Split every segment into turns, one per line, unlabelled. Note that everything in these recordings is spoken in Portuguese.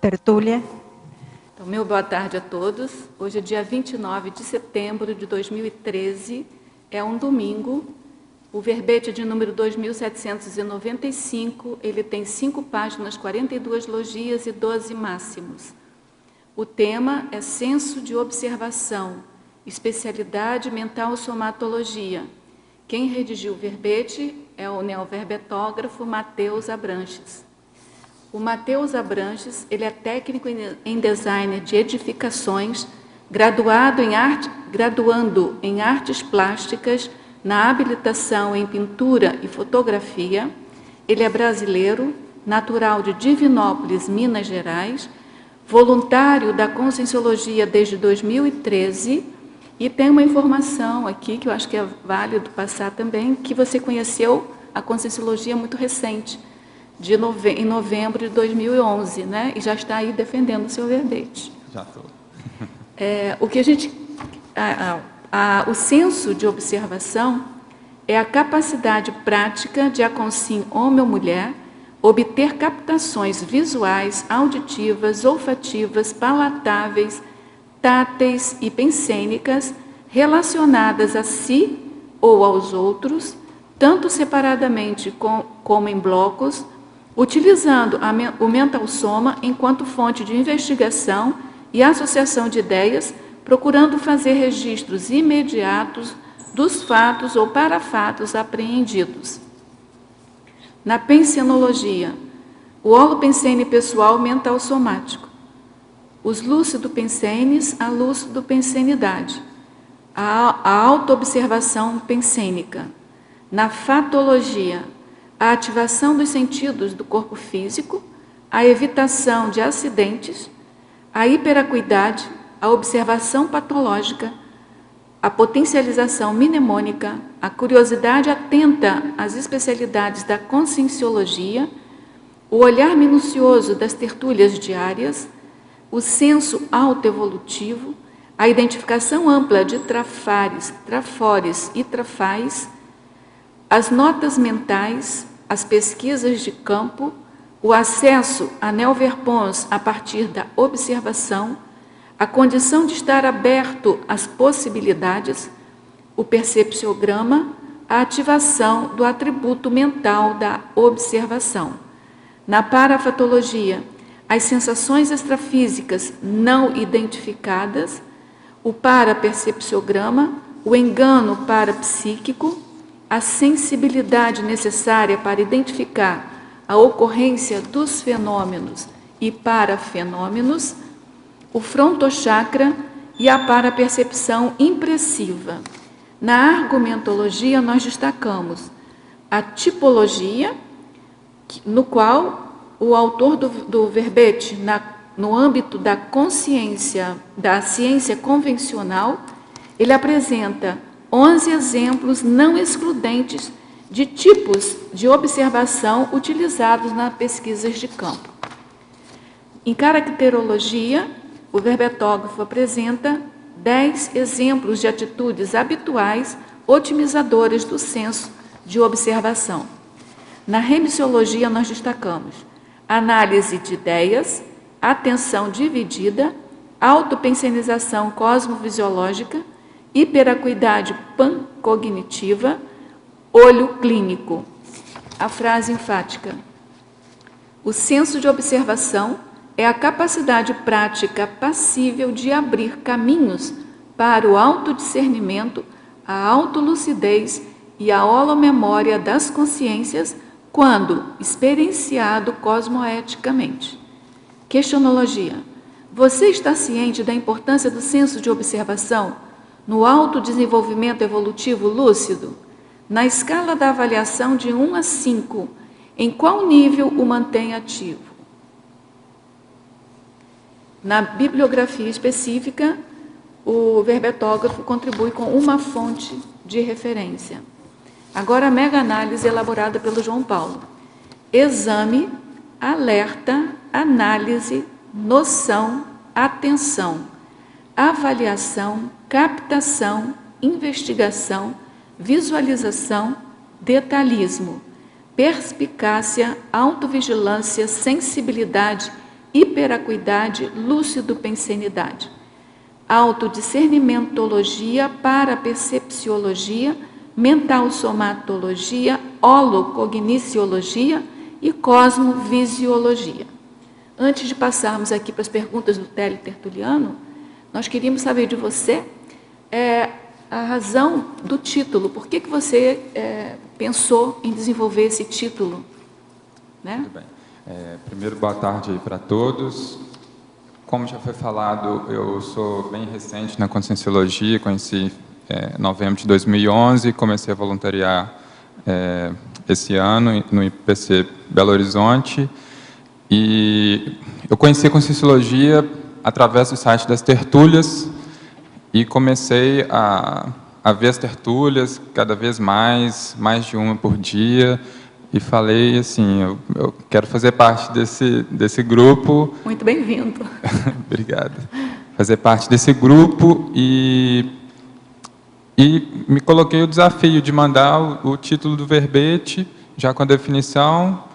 tertúlia.
Então, meu boa tarde a todos. Hoje é dia 29 de setembro de 2013, é um domingo. O verbete de número 2795, ele tem 5 páginas, 42 logias e 12 máximos. O tema é senso de observação, especialidade mental somatologia. Quem redigiu o verbete é o neoverbetógrafo Matheus Abranches. O Matheus Abranches, ele é técnico em design de edificações, graduando em artes plásticas, na habilitação em pintura e fotografia. Ele é brasileiro, natural de Divinópolis, Minas Gerais, voluntário da Conscienciologia desde 2013, e tem uma informação aqui que eu acho que é válido passar também, que você conheceu a Conscienciologia muito recente, em novembro de 2011, né? E já está aí defendendo o seu verbete.
Já estou.
O senso de observação é a capacidade prática de a consim homem ou mulher obter captações visuais, auditivas, olfativas, palatáveis, táteis e pensênicas relacionadas a si ou aos outros, tanto separadamente como em blocos, utilizando o mental soma enquanto fonte de investigação e associação de ideias, procurando fazer registros imediatos dos fatos ou parafatos apreendidos. Na pensenologia, o holopensene pessoal mental somático, os lúcido-pensenes, a lúcido-pensenidade, a auto-observação pensênica. Na fatologia, a ativação dos sentidos do corpo físico, a evitação de acidentes, a hiperacuidade, a observação patológica, a potencialização mnemônica, a curiosidade atenta às especialidades da conscienciologia, o olhar minucioso das tertúlias diárias, o senso autoevolutivo, a identificação ampla de trafares, trafores e trafais, as notas mentais, as pesquisas de campo, o acesso a neoverpons a partir da observação, a condição de estar aberto às possibilidades, o percepciograma, a ativação do atributo mental da observação. Na parafatologia, as sensações extrafísicas não identificadas, o parapercepciograma, o engano parapsíquico, a sensibilidade necessária para identificar a ocorrência dos fenômenos e parafenômenos, o frontochakra e a parapercepção impressiva. Na argumentologia, nós destacamos a tipologia, no qual o autor do verbete, no âmbito da consciência, da ciência convencional, ele apresenta 11 exemplos não excludentes de tipos de observação utilizados nas pesquisas de campo. Em caracterologia, o verbetógrafo apresenta 10 exemplos de atitudes habituais otimizadoras do senso de observação. Na remissiologia, nós destacamos análise de ideias, atenção dividida, autopensenização cosmovisiológica, hiperacuidade pancognitiva, olho clínico. A frase enfática: o senso de observação é a capacidade prática passível de abrir caminhos para o autodiscernimento, a autolucidez e a holomemória das consciências quando experienciado cosmoeticamente. Questionologia: você está ciente da importância do senso de observação no autodesenvolvimento evolutivo lúcido? Na escala da avaliação de 1 a 5, em qual nível o mantém ativo? Na bibliografia específica, o verbetógrafo contribui com uma fonte de referência. Agora, a mega-análise elaborada pelo João Paulo. Exame, alerta, análise, noção, atenção, avaliação, captação, investigação, visualização, detalhismo, perspicácia, autovigilância, sensibilidade, hiperacuidade, lúcido-pensenidade. Autodiscernimentologia, parapercepciologia, mental-somatologia, holocogniciologia e cosmovisiologia. Antes de passarmos aqui para as perguntas do teletertuliano, nós queríamos saber de você a razão do título. Por que você pensou em desenvolver esse título? Né?
Muito bem. Primeiro, boa tarde aí para todos. Como já foi falado, eu sou bem recente na Conscienciologia, conheci em novembro de 2011, comecei a voluntariar esse ano no IPC Belo Horizonte, e eu conheci a Conscienciologia através do site das tertúlias e comecei a ver as tertúlias cada vez mais de uma por dia, e falei assim, eu quero fazer parte desse grupo.
Muito bem-vindo.
Obrigado. Fazer parte desse grupo e me coloquei o desafio de mandar o título do verbete, já com a definição,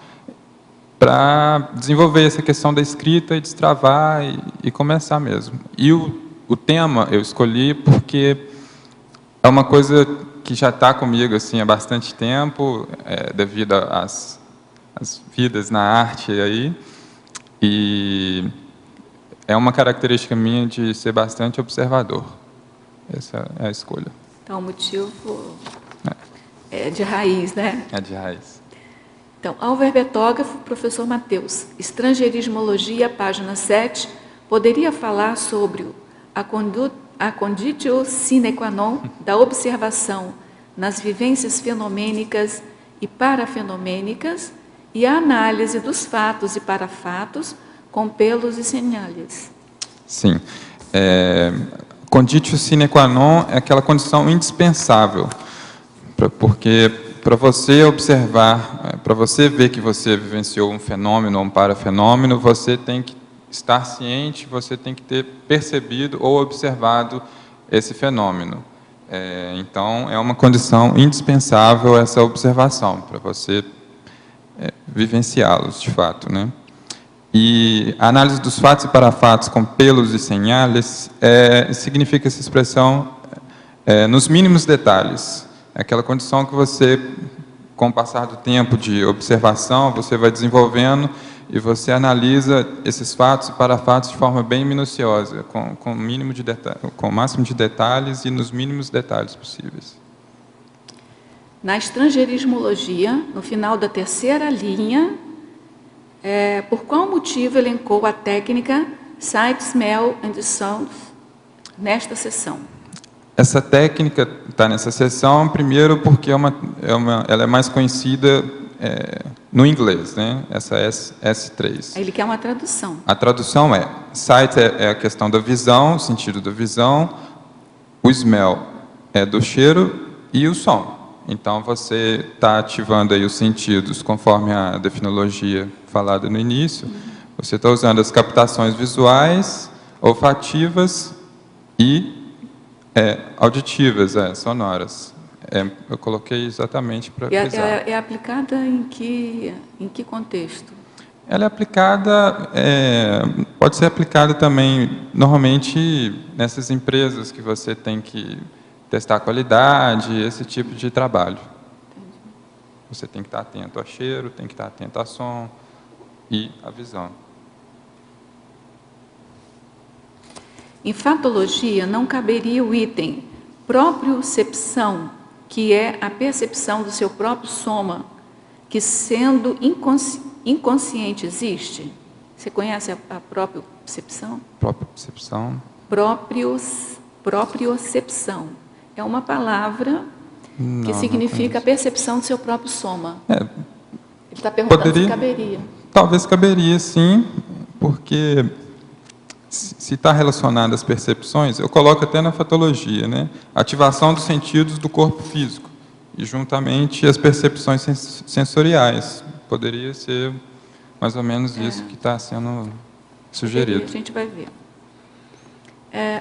para desenvolver essa questão da escrita e destravar e começar mesmo. E o tema eu escolhi porque é uma coisa que já está comigo assim, há bastante tempo, devido às vidas na arte aí, e é uma característica minha de ser bastante observador. Essa é a escolha.
Então, o motivo é de raiz, né?
É de raiz.
Então, ao verbetógrafo, professor Matheus, Estrangeirismologia, página 7, poderia falar sobre a conditio sine qua non da observação nas vivências fenomênicas e parafenomênicas e a análise dos fatos e parafatos com pelos e señales.
Sim. Conditio sine qua non é aquela condição indispensável, porque para você observar, para você ver que você vivenciou um fenômeno ou um parafenômeno, você tem que estar ciente, você tem que ter percebido ou observado esse fenômeno. Então, é uma condição indispensável essa observação, para você vivenciá-los, de fato, né? E a análise dos fatos e parafatos com pelos e señales significa essa expressão nos mínimos detalhes. É aquela condição que você, com o passar do tempo de observação, você vai desenvolvendo e você analisa esses fatos e parafatos de forma bem minuciosa, com o máximo de detalhes e nos mínimos detalhes possíveis.
Na estrangeirismologia, no final da terceira linha, por qual motivo elencou a técnica Sight, Smell and Sound nesta sessão?
Essa técnica está nessa sessão, primeiro porque ela é mais conhecida no inglês, né? Essa S3.
Ele quer uma tradução.
A tradução sight é a questão da visão, o sentido da visão, o smell é do cheiro e o som. Então, você está ativando aí os sentidos, conforme a definologia falada no início. Você está usando as captações visuais, olfativas e auditivas, sonoras. Eu coloquei exatamente para frisar.
É aplicada em que contexto?
Ela é aplicada, pode ser aplicada também, normalmente, nessas empresas que você tem que testar a qualidade, esse tipo de trabalho.
Entendi.
Você tem que estar atento a cheiro, tem que estar atento a som e a visão.
Em fatologia, não caberia o item propriocepção, que é a percepção do seu próprio soma, que sendo inconsciente existe? Você conhece a propriocepção?
Propriocepção?
Propriocepção. É uma palavra que significa a percepção do seu próprio soma. Ele está perguntando se caberia.
Talvez caberia, sim, porque se está relacionado às percepções, eu coloco até na fatologia, né? Ativação dos sentidos do corpo físico e juntamente as percepções sensoriais. Poderia ser mais ou menos isso que está sendo sugerido.
A gente vai ver.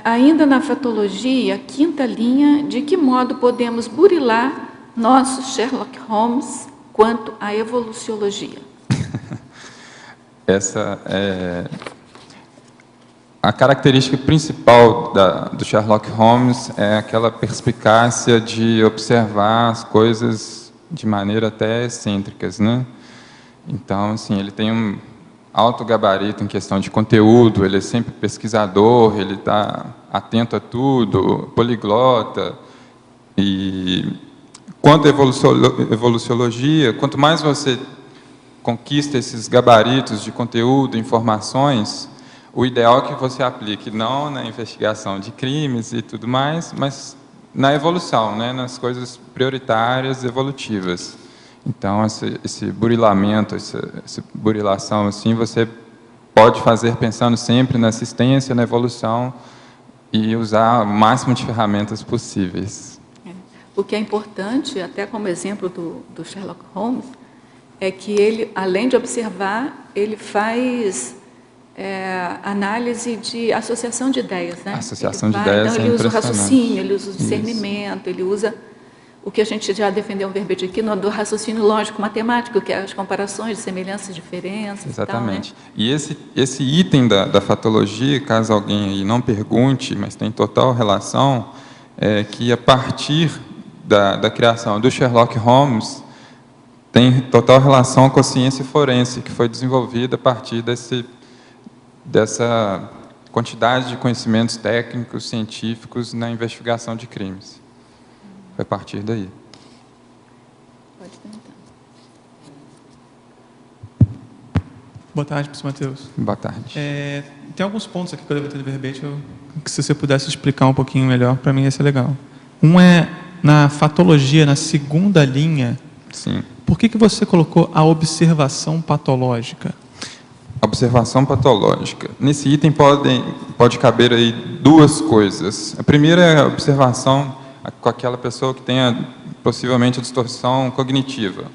Ainda na fatologia, quinta linha, de que modo podemos burilar nosso Sherlock Holmes quanto à evoluciologia?
Essa A característica principal do Sherlock Holmes é aquela perspicácia de observar as coisas de maneira até excêntricas, né? Então, assim, ele tem um alto gabarito em questão de conteúdo, ele é sempre pesquisador, ele está atento a tudo, poliglota. E quanto à evoluciologia, quanto mais você conquista esses gabaritos de conteúdo, informações, o ideal é que você aplique não na investigação de crimes e tudo mais, mas na evolução, né, nas coisas prioritárias, evolutivas. Então, esse burilamento, essa burilação, assim, você pode fazer pensando sempre na assistência, na evolução e usar o máximo de ferramentas possíveis.
O que é importante, até como exemplo do Sherlock Holmes, é que ele, além de observar, ele faz análise de associação de ideias, né?
Associação de ideias,
então ele usa o
impressionante.
raciocínio, ele usa o discernimento, ele usa o que a gente já defendeu um verbete aqui, do raciocínio lógico-matemático, que é as comparações de semelhanças e diferenças.
Exatamente.
E tal, né?
E esse item da fatologia, caso alguém aí não pergunte, mas tem total relação, é que a partir da criação do Sherlock Holmes, tem total relação com a ciência forense, que foi desenvolvida a partir dessa quantidade de conhecimentos técnicos, científicos na investigação de crimes. Foi a partir daí.
Pode tentar.
Boa tarde, professor Matheus.
Boa tarde.
Tem alguns pontos aqui que eu levantei do verbete, que se você pudesse explicar um pouquinho melhor, para mim ia ser legal. Um é, na fatologia, na segunda linha,
Sim.
por que você colocou a observação patológica?
Observação patológica. Nesse item pode caber aí duas coisas. A primeira é a observação com aquela pessoa que tenha possivelmente a distorção cognitiva.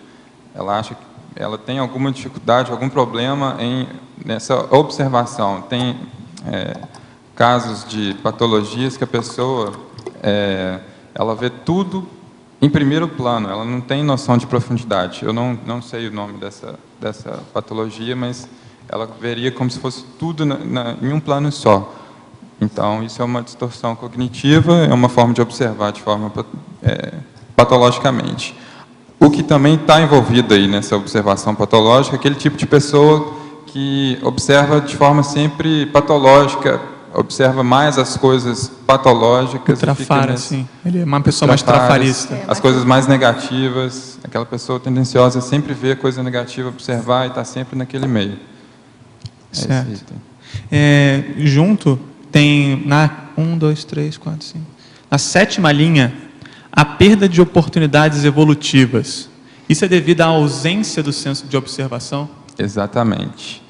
Ela acha que ela tem alguma dificuldade, algum problema nessa observação. Tem casos de patologias que a pessoa ela vê tudo em primeiro plano, ela não tem noção de profundidade. Eu não sei o nome dessa patologia, mas ela veria como se fosse tudo em um plano só. Então, isso é uma distorção cognitiva, é uma forma de observar de forma patologicamente. O que também está envolvido aí nessa observação patológica é aquele tipo de pessoa que observa de forma sempre patológica, observa mais as coisas patológicas.
Trafara, sim. Ele é uma pessoa mais trafarista.
As coisas mais negativas, aquela pessoa tendenciosa a sempre ver a coisa negativa, observar e estar sempre naquele meio.
Certo. Junto tem na 1, 2, 3, 4, 5. Na sétima linha, a perda de oportunidades evolutivas. Isso é devido à ausência do senso de observação?
Exatamente.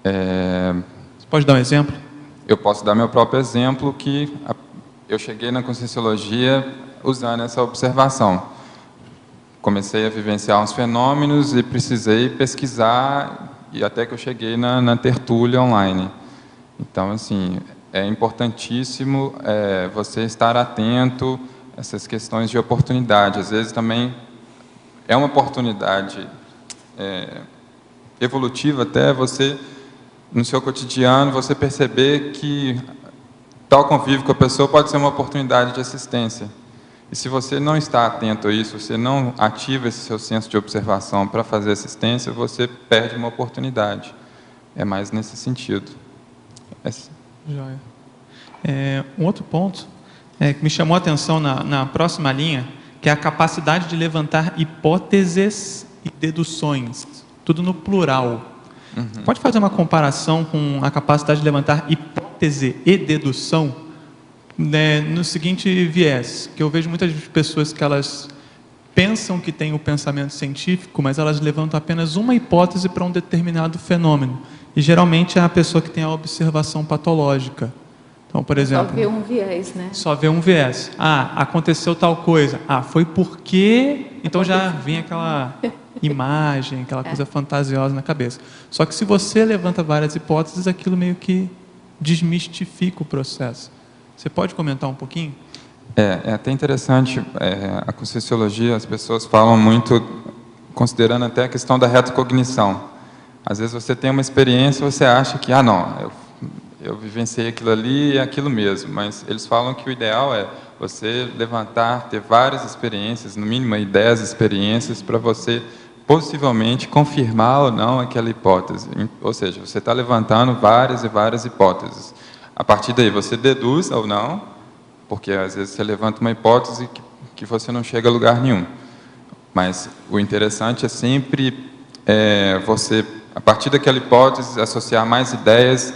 Você pode dar um exemplo?
Eu posso dar meu próprio exemplo, que eu cheguei na Conscienciologia usando essa observação. Comecei a vivenciar uns fenômenos e precisei pesquisar, e até que eu cheguei na tertúlia online. Então, assim, é importantíssimo você estar atento a essas questões de oportunidade. Às vezes também é uma oportunidade evolutiva até você, no seu cotidiano, você perceber que tal convívio com a pessoa pode ser uma oportunidade de assistência. E se você não está atento a isso, você não ativa esse seu senso de observação para fazer assistência, você perde uma oportunidade. É mais nesse sentido.
Joia. Um outro ponto que me chamou a atenção na próxima linha, que é a capacidade de levantar hipóteses e deduções, tudo no plural. Uhum. Pode fazer uma comparação com a capacidade de levantar hipótese e dedução, né, no seguinte viés, que eu vejo muitas pessoas que elas pensam que têm o pensamento científico, mas elas levantam apenas uma hipótese para um determinado fenômeno. E geralmente é a pessoa que tem a observação patológica. Então, por exemplo...
Só vê um viés, né?
Só vê um viés. Aconteceu tal coisa. Foi porque... Então já vem aquela imagem, aquela coisa fantasiosa na cabeça. Só que se você levanta várias hipóteses, aquilo meio que desmistifica o processo. Você pode comentar um pouquinho?
É até interessante, a Conscienciologia, as pessoas falam muito, considerando até a questão da retrocognição. Às vezes você tem uma experiência e você acha que, eu vivenciei aquilo ali e é aquilo mesmo, mas eles falam que o ideal é você levantar, ter várias experiências, no mínimo aí 10 experiências, para você possivelmente confirmar ou não aquela hipótese. Ou seja, você está levantando várias e várias hipóteses. A partir daí, você deduz ou não, porque às vezes você levanta uma hipótese que você não chega a lugar nenhum. Mas o interessante é sempre você, a partir daquela hipótese, associar mais ideias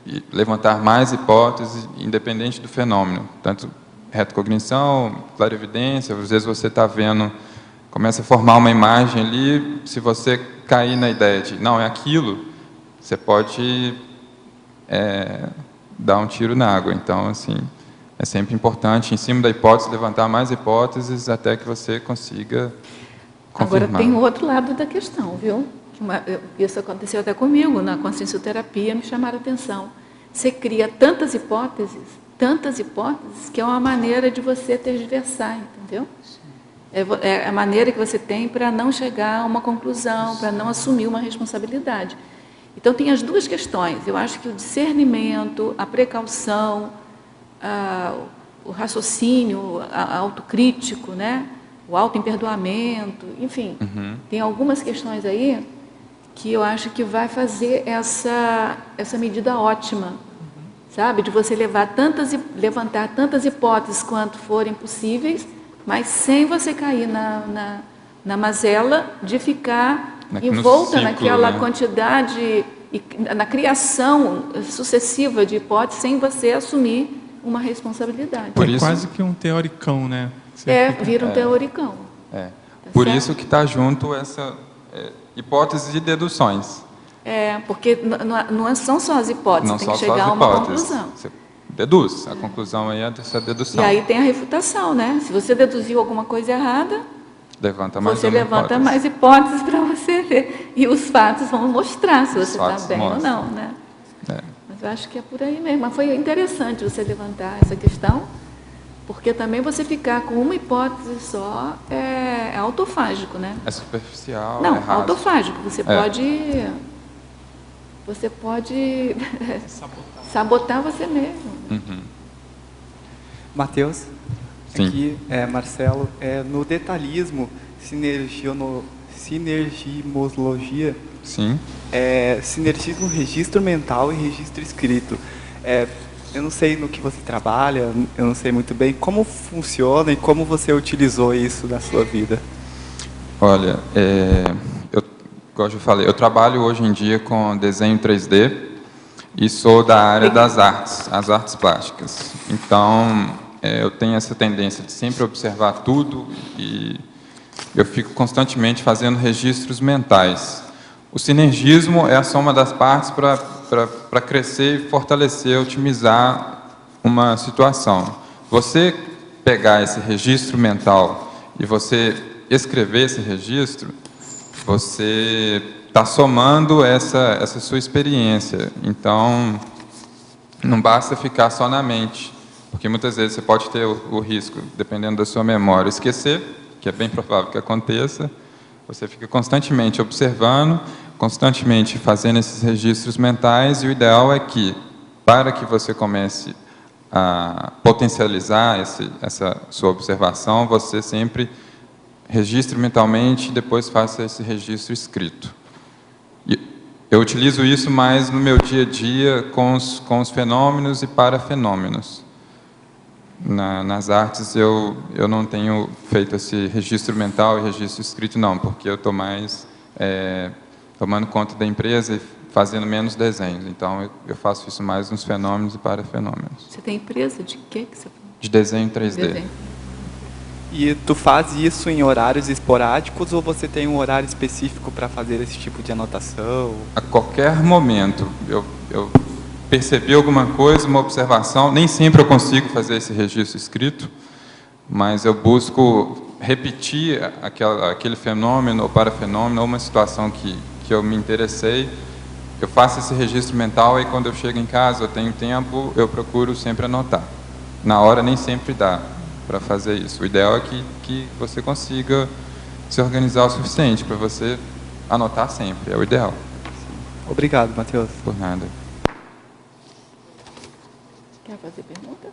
e levantar mais hipóteses, independente do fenômeno. Tanto retrocognição, clarividência, às vezes você está vendo, começa a formar uma imagem ali, se você cair na ideia de, não, é aquilo, você pode dar um tiro na água. Então, assim, é sempre importante, em cima da hipótese, levantar mais hipóteses até que você consiga confirmar.
Agora, tem o outro lado da questão, viu? Isso aconteceu até comigo, na consciencioterapia, me chamaram a atenção. Você cria tantas hipóteses, que é uma maneira de você tergiversar, entendeu? É a maneira que você tem para não chegar a uma conclusão, para não assumir uma responsabilidade. Então, tem as duas questões. Eu acho que o discernimento, a precaução, o raciocínio autocrítico, né? O autoemperdoamento, enfim, tem algumas questões aí que eu acho que vai fazer essa medida ótima, sabe? De você levantar tantas hipóteses quanto forem possíveis, mas sem você cair na mazela de ficar envolta
ciclo,
naquela
né?
quantidade, na criação sucessiva de hipóteses, sem você assumir uma responsabilidade.
Por isso,
quase que um teoricão, né?
Vira um teoricão.
Por
certo?
isso que está junto essa hipótese de deduções.
Porque não são só as hipóteses,
Não
tem
só
que chegar
as
a uma
hipóteses.
conclusão.
Você deduz. A conclusão aí é essa dedução.
E aí tem a refutação, né? Se você deduziu alguma coisa errada,
Levanta mais
você
uma
levanta
hipótese.
mais hipóteses para você ver. E os fatos vão mostrar se você está
fatos
bem ou
mostram.
não, né? Mas eu acho que é por aí mesmo. Mas foi interessante você levantar essa questão, porque também você ficar com uma hipótese só é autofágico, né?
É superficial,
Não,
é raso.
autofágico. Você pode sabotar você mesmo.
Matheus,
Sim.
aqui é Marcelo. No detalhismo, sinergimologia,
Sim.
sinergismo, registro mental e registro escrito. Eu não sei no que você trabalha, eu não sei muito bem como funciona e como você utilizou isso na sua vida.
Olha, como eu falei, eu trabalho hoje em dia com desenho 3D e sou da área das artes, as artes plásticas. Então, eu tenho essa tendência de sempre observar tudo e eu fico constantemente fazendo registros mentais. O sinergismo é a soma das partes para crescer e fortalecer, otimizar uma situação. Você pegar esse registro mental e você escrever esse registro, você está somando essa sua experiência. Então, não basta ficar só na mente, porque muitas vezes você pode ter o risco, dependendo da sua memória, esquecer, que é bem provável que aconteça. Você fica constantemente observando, constantemente fazendo esses registros mentais, e o ideal é que, para que você comece a potencializar essa sua observação, você sempre registre mentalmente e depois faça esse registro escrito. E eu utilizo isso mais no meu dia a dia com os fenômenos e parafenômenos. Nas artes eu não tenho feito esse registro mental e registro escrito, não, porque eu estou mais tomando conta da empresa e fazendo menos desenhos. Então eu faço isso mais nos fenômenos e parafenômenos.
Você tem empresa de quê que você faz?
De desenho 3D.
Desenho.
E tu faz isso em horários esporádicos ou você tem um horário específico para fazer esse tipo de anotação?
A qualquer momento eu percebi alguma coisa, uma observação, nem sempre eu consigo fazer esse registro escrito, mas eu busco repetir aquele fenômeno ou parafenômeno ou uma situação que eu me interessei. Eu faço esse registro mental e quando eu chego em casa, eu tenho tempo, eu procuro sempre anotar. Na hora nem sempre dá para fazer isso. O ideal é que você consiga se organizar o suficiente para você anotar sempre, é o ideal.
Obrigado, Matheus.
Por nada.
Quer fazer pergunta?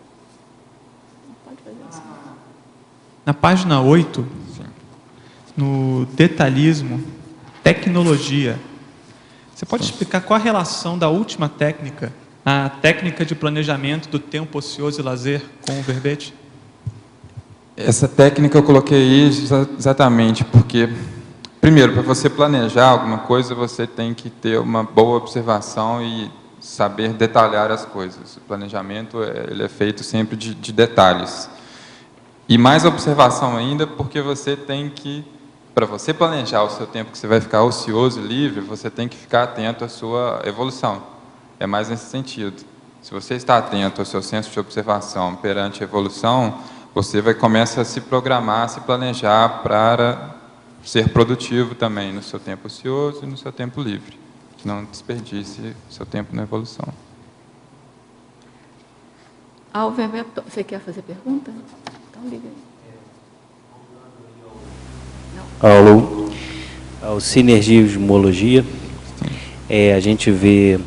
Pode fazer assim.
Na página 8,
Sim.
no detalhismo, tecnologia, você pode explicar qual a relação da última técnica, a técnica de planejamento do tempo ocioso e lazer, com o verbete?
Essa técnica eu coloquei aí exatamente porque, primeiro, para você planejar alguma coisa, você tem que ter uma boa observação e saber detalhar as coisas. O planejamento ele é feito sempre de detalhes. E mais observação ainda, porque você tem que, para você planejar o seu tempo que você vai ficar ocioso e livre, você tem que ficar atento à sua evolução. É mais nesse sentido. Se você está atento ao seu senso de observação perante a evolução, você começa a se programar, a se planejar para ser produtivo também no seu tempo ocioso e no seu tempo livre. Não desperdice seu tempo na evolução.
Você quer fazer pergunta? Então liga aí.
Ao sinergismologia, a gente vê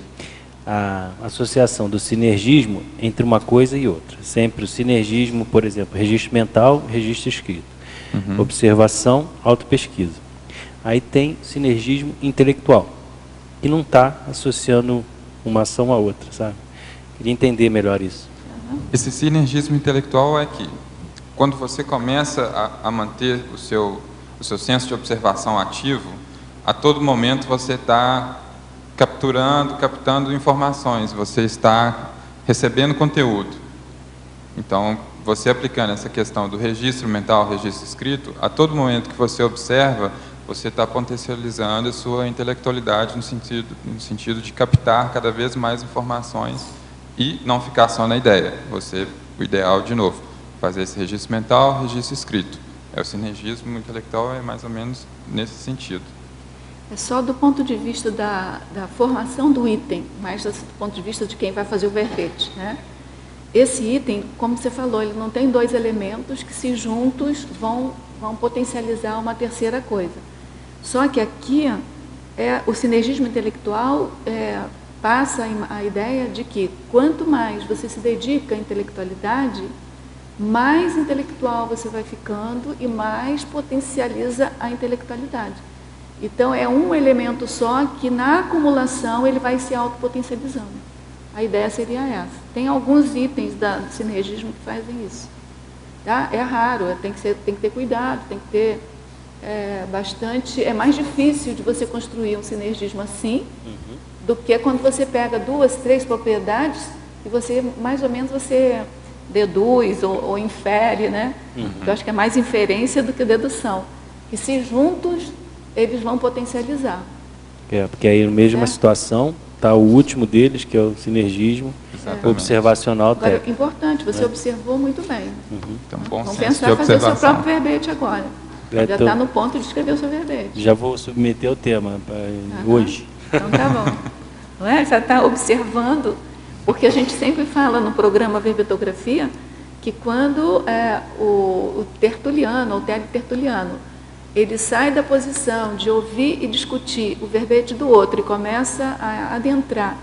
a associação do sinergismo entre uma coisa e outra. Sempre o sinergismo, por exemplo, registro mental, registro escrito. Observação, autopesquisa. Aí tem sinergismo intelectual, que não está associando uma ação à outra, sabe? Queria entender melhor isso.
Esse sinergismo intelectual é que, quando você começa a manter o seu senso de observação ativo, a todo momento você está captando informações, você está recebendo conteúdo. Então, você aplicando essa questão do registro mental, registro escrito, a todo momento que você observa, você está potencializando a sua intelectualidade no sentido de captar cada vez mais informações e não ficar só na ideia. O ideal, de novo, fazer esse registro mental, registro escrito. O sinergismo intelectual é mais ou menos nesse sentido.
É só do ponto de vista da formação do item, mas do ponto de vista de quem vai fazer o verbete, né? Esse item, como você falou, ele não tem dois elementos que, se juntos, vão potencializar uma terceira coisa. Só que aqui, o sinergismo intelectual passa a ideia de que, quanto mais você se dedica à intelectualidade, mais intelectual você vai ficando e mais potencializa a intelectualidade. Então, é um elemento só que, na acumulação, ele vai se autopotencializando. A ideia seria essa. Tem alguns itens do sinergismo que fazem isso. Tá? É raro, tem que ter cuidado, tem que ter bastante... É mais difícil de você construir um sinergismo assim, do que quando você pega 2, 3 propriedades e você, mais ou menos, você deduz ou infere, né? Eu acho que é mais inferência do que dedução. E se juntos, eles vão potencializar.
Porque aí, na mesma situação, está o último deles, que é o sinergismo observacional
Agora,
técnico.
Importante, você observou muito bem.
Então, bom
Vamos
senso de
pensar em fazer o seu
observação.
próprio verbete agora. Já está no ponto de escrever o seu verbete.
Já vou submeter o tema hoje.
Então tá bom. Não é? Já está observando, porque a gente sempre fala no programa Verbetografia que quando o tertuliano, ou teletertuliano, ele sai da posição de ouvir e discutir o verbete do outro e começa a adentrar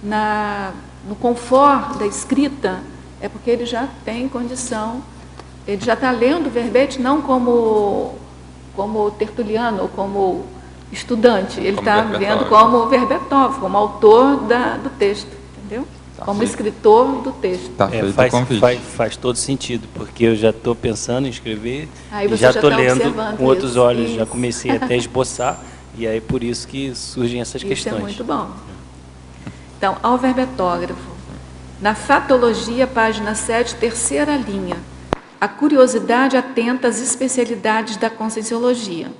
no confort da escrita, é porque ele já tem condição, ele já está lendo o verbete não como tertuliano ou como estudante, ele está vendo como verbetógrafo, como autor do texto, entendeu? Como escritor do texto.
Tá feito o convite.
Faz todo sentido, porque eu já estou pensando em escrever
Aí
e
você
já
já
estou
tá
lendo
observando
com outros
isso.
olhos, já
Isso.
comecei até a esboçar, e aí por isso que surgem essas
Isso
questões.
é muito bom. Então, ao verbetógrafo, na Fatologia, página 7, terceira linha, a curiosidade atenta às especialidades da Conscienciologia.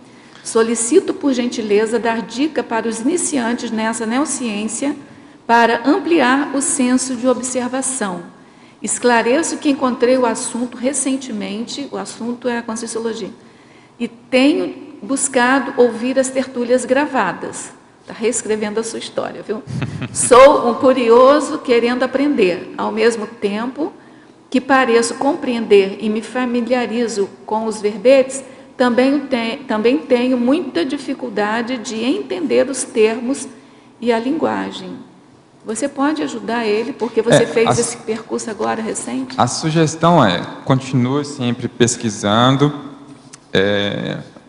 Solicito, por gentileza, dar dica para os iniciantes nessa neociência para ampliar o senso de observação. Esclareço que encontrei o assunto recentemente, o assunto é a Conscienciologia, e tenho buscado ouvir as tertúlias gravadas. Está reescrevendo a sua história, viu? Sou um curioso querendo aprender, ao mesmo tempo que pareço compreender e me familiarizo com os verbetes, também tenho muita dificuldade de entender os termos e a linguagem. Você pode ajudar ele, porque você fez
a-
esse percurso agora recente?
A sugestão é, continue sempre pesquisando,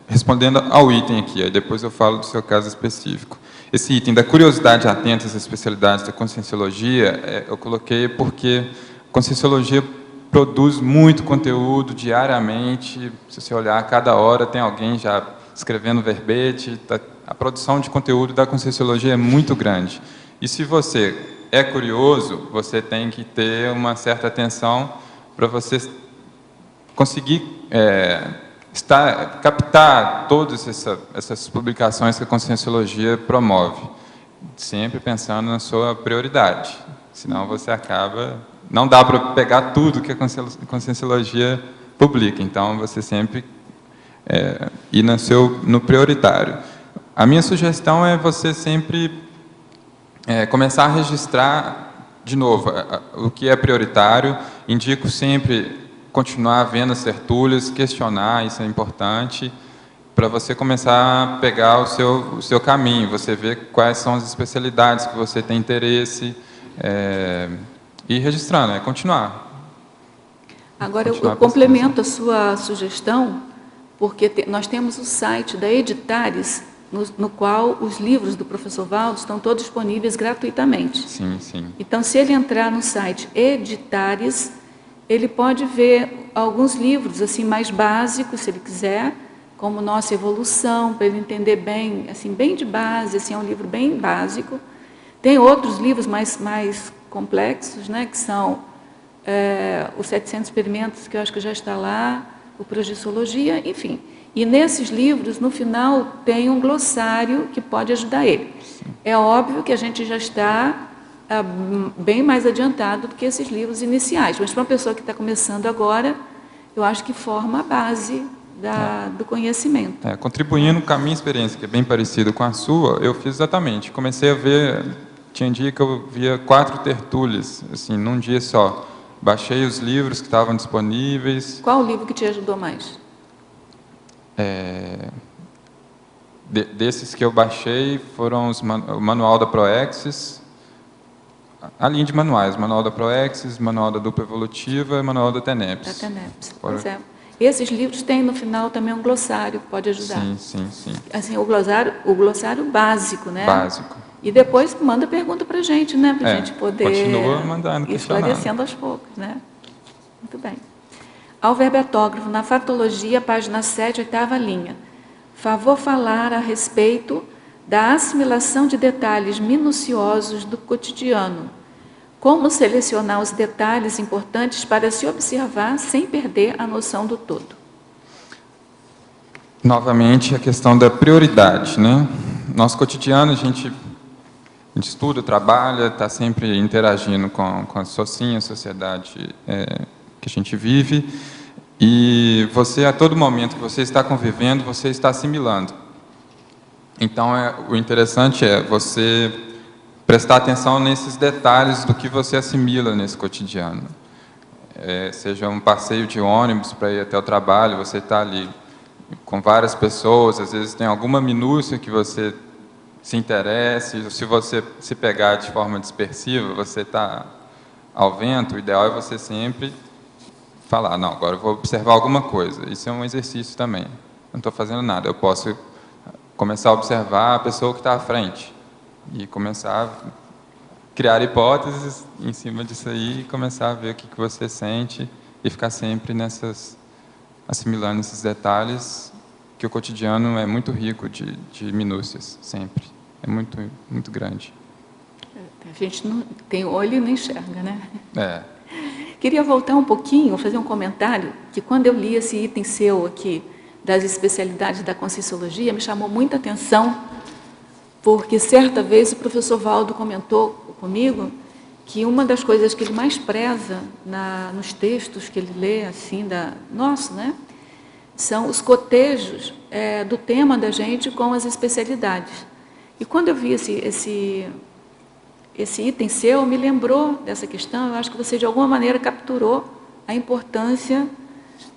respondendo ao item aqui, aí depois eu falo do seu caso específico. Esse item da curiosidade atenta às especialidades da Conscienciologia, eu coloquei porque a Conscienciologia produz muito conteúdo diariamente, se você olhar, a cada hora tem alguém já escrevendo verbete, a produção de conteúdo da Conscienciologia é muito grande. E se você é curioso, você tem que ter uma certa atenção para você conseguir captar todas essas publicações que a Conscienciologia promove, sempre pensando na sua prioridade. Senão você acaba... Não dá para pegar tudo que a Conscienciologia publica, então você sempre ir no prioritário. A minha sugestão é você sempre começar a registrar, de novo, o que é prioritário. Indico sempre continuar vendo as tertúlias, questionar, isso é importante, para você começar a pegar o seu caminho, você ver quais são as especialidades que você tem interesse, e registrando, continuar.
Agora, eu complemento a sua sugestão, porque nós temos o site da Editares, no qual os livros do professor Valdo estão todos disponíveis gratuitamente.
Sim, sim.
Então, se ele entrar no site Editares, ele pode ver alguns livros assim mais básicos, se ele quiser, como Nossa Evolução, para ele entender bem, assim, bem de base, assim, é um livro bem básico. Tem outros livros mais complexos, né, que são os 700 Experimentos, que eu acho que já está lá, o Progissologia, enfim. E nesses livros, no final, tem um glossário que pode ajudar ele. É óbvio que a gente já está bem mais adiantado do que esses livros iniciais, mas para uma pessoa que está começando agora, eu acho que forma a base do conhecimento.
Contribuindo com a minha experiência, que é bem parecida com a sua, eu fiz exatamente. Comecei a ver, tinha dia que eu via 4 tertúlias, assim, num dia só. Baixei os livros que estavam disponíveis.
Qual o livro que te ajudou mais?
Desses que eu baixei foram o Manual da Proexis, a linha de manuais, Manual da Proexis, Manual da Dupla Evolutiva e Manual da TENEPS.
Da TENEPS, pois é. Esses livros têm no final também um glossário que pode ajudar.
Sim.
Assim, o glossário básico, né?
Básico.
E depois manda pergunta para a gente, né? Para a gente poder
continua mandando,
esclarecendo aos poucos, né? Muito bem. Ao verbetógrafo, na Fatologia, página 7, 8ª linha. Favor falar a respeito da assimilação de detalhes minuciosos do cotidiano. Como selecionar os detalhes importantes para se observar sem perder a noção do todo?
Novamente, a questão da prioridade, né? Nosso cotidiano, a gente estuda, trabalha, está sempre interagindo com a sociedade que a gente vive, e você, a todo momento que você está convivendo, você está assimilando. Então, o interessante é você prestar atenção nesses detalhes do que você assimila nesse cotidiano. Seja um passeio de ônibus para ir até o trabalho, você está ali com várias pessoas, às vezes tem alguma minúcia que você se interesse, se você se pegar de forma dispersiva, você está ao vento, o ideal é você sempre falar, não, agora eu vou observar alguma coisa. Isso é um exercício também. Não estou fazendo nada, eu posso começar a observar a pessoa que está à frente e começar a criar hipóteses em cima disso aí e começar a ver o que você sente e ficar sempre assimilando esses detalhes, que o cotidiano é muito rico de minúcias, sempre. É muito, muito grande.
A gente não tem olho e não enxerga, né?
Queria voltar um pouquinho, fazer um comentário, que quando eu li esse item seu aqui, das especialidades da Conscienciologia, me chamou muita atenção, porque certa vez o professor Valdo comentou comigo que uma das coisas que ele mais preza nos textos que ele lê, assim, nosso, né, são os cotejos do tema da gente com as especialidades. E quando eu vi esse item seu, me lembrou dessa questão. Eu acho que você, de alguma maneira, capturou a importância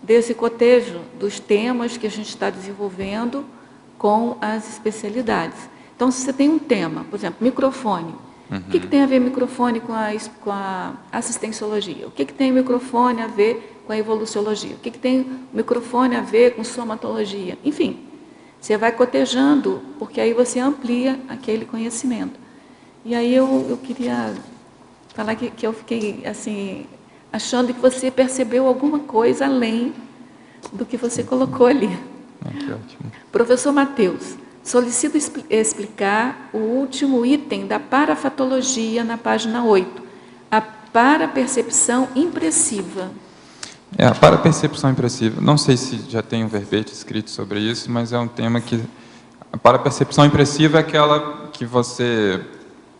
desse cotejo, dos temas que a gente está desenvolvendo com as especialidades. Então, se você tem um tema, por exemplo, microfone,
O que tem a ver microfone com a assistenciologia? O que tem microfone a ver com a evoluciologia? O que tem microfone a ver com somatologia? Enfim, você vai cotejando, porque aí você amplia aquele conhecimento. E aí eu queria falar que eu fiquei assim, achando que você percebeu alguma coisa além do que você colocou ali.
Que ótimo.
Professor Matheus, solicito explicar o último item da parafatologia na página 8, a parapercepção impressiva.
A parapercepção impressiva, não sei se já tem um verbete escrito sobre isso, mas é um tema que... A parapercepção impressiva é aquela que você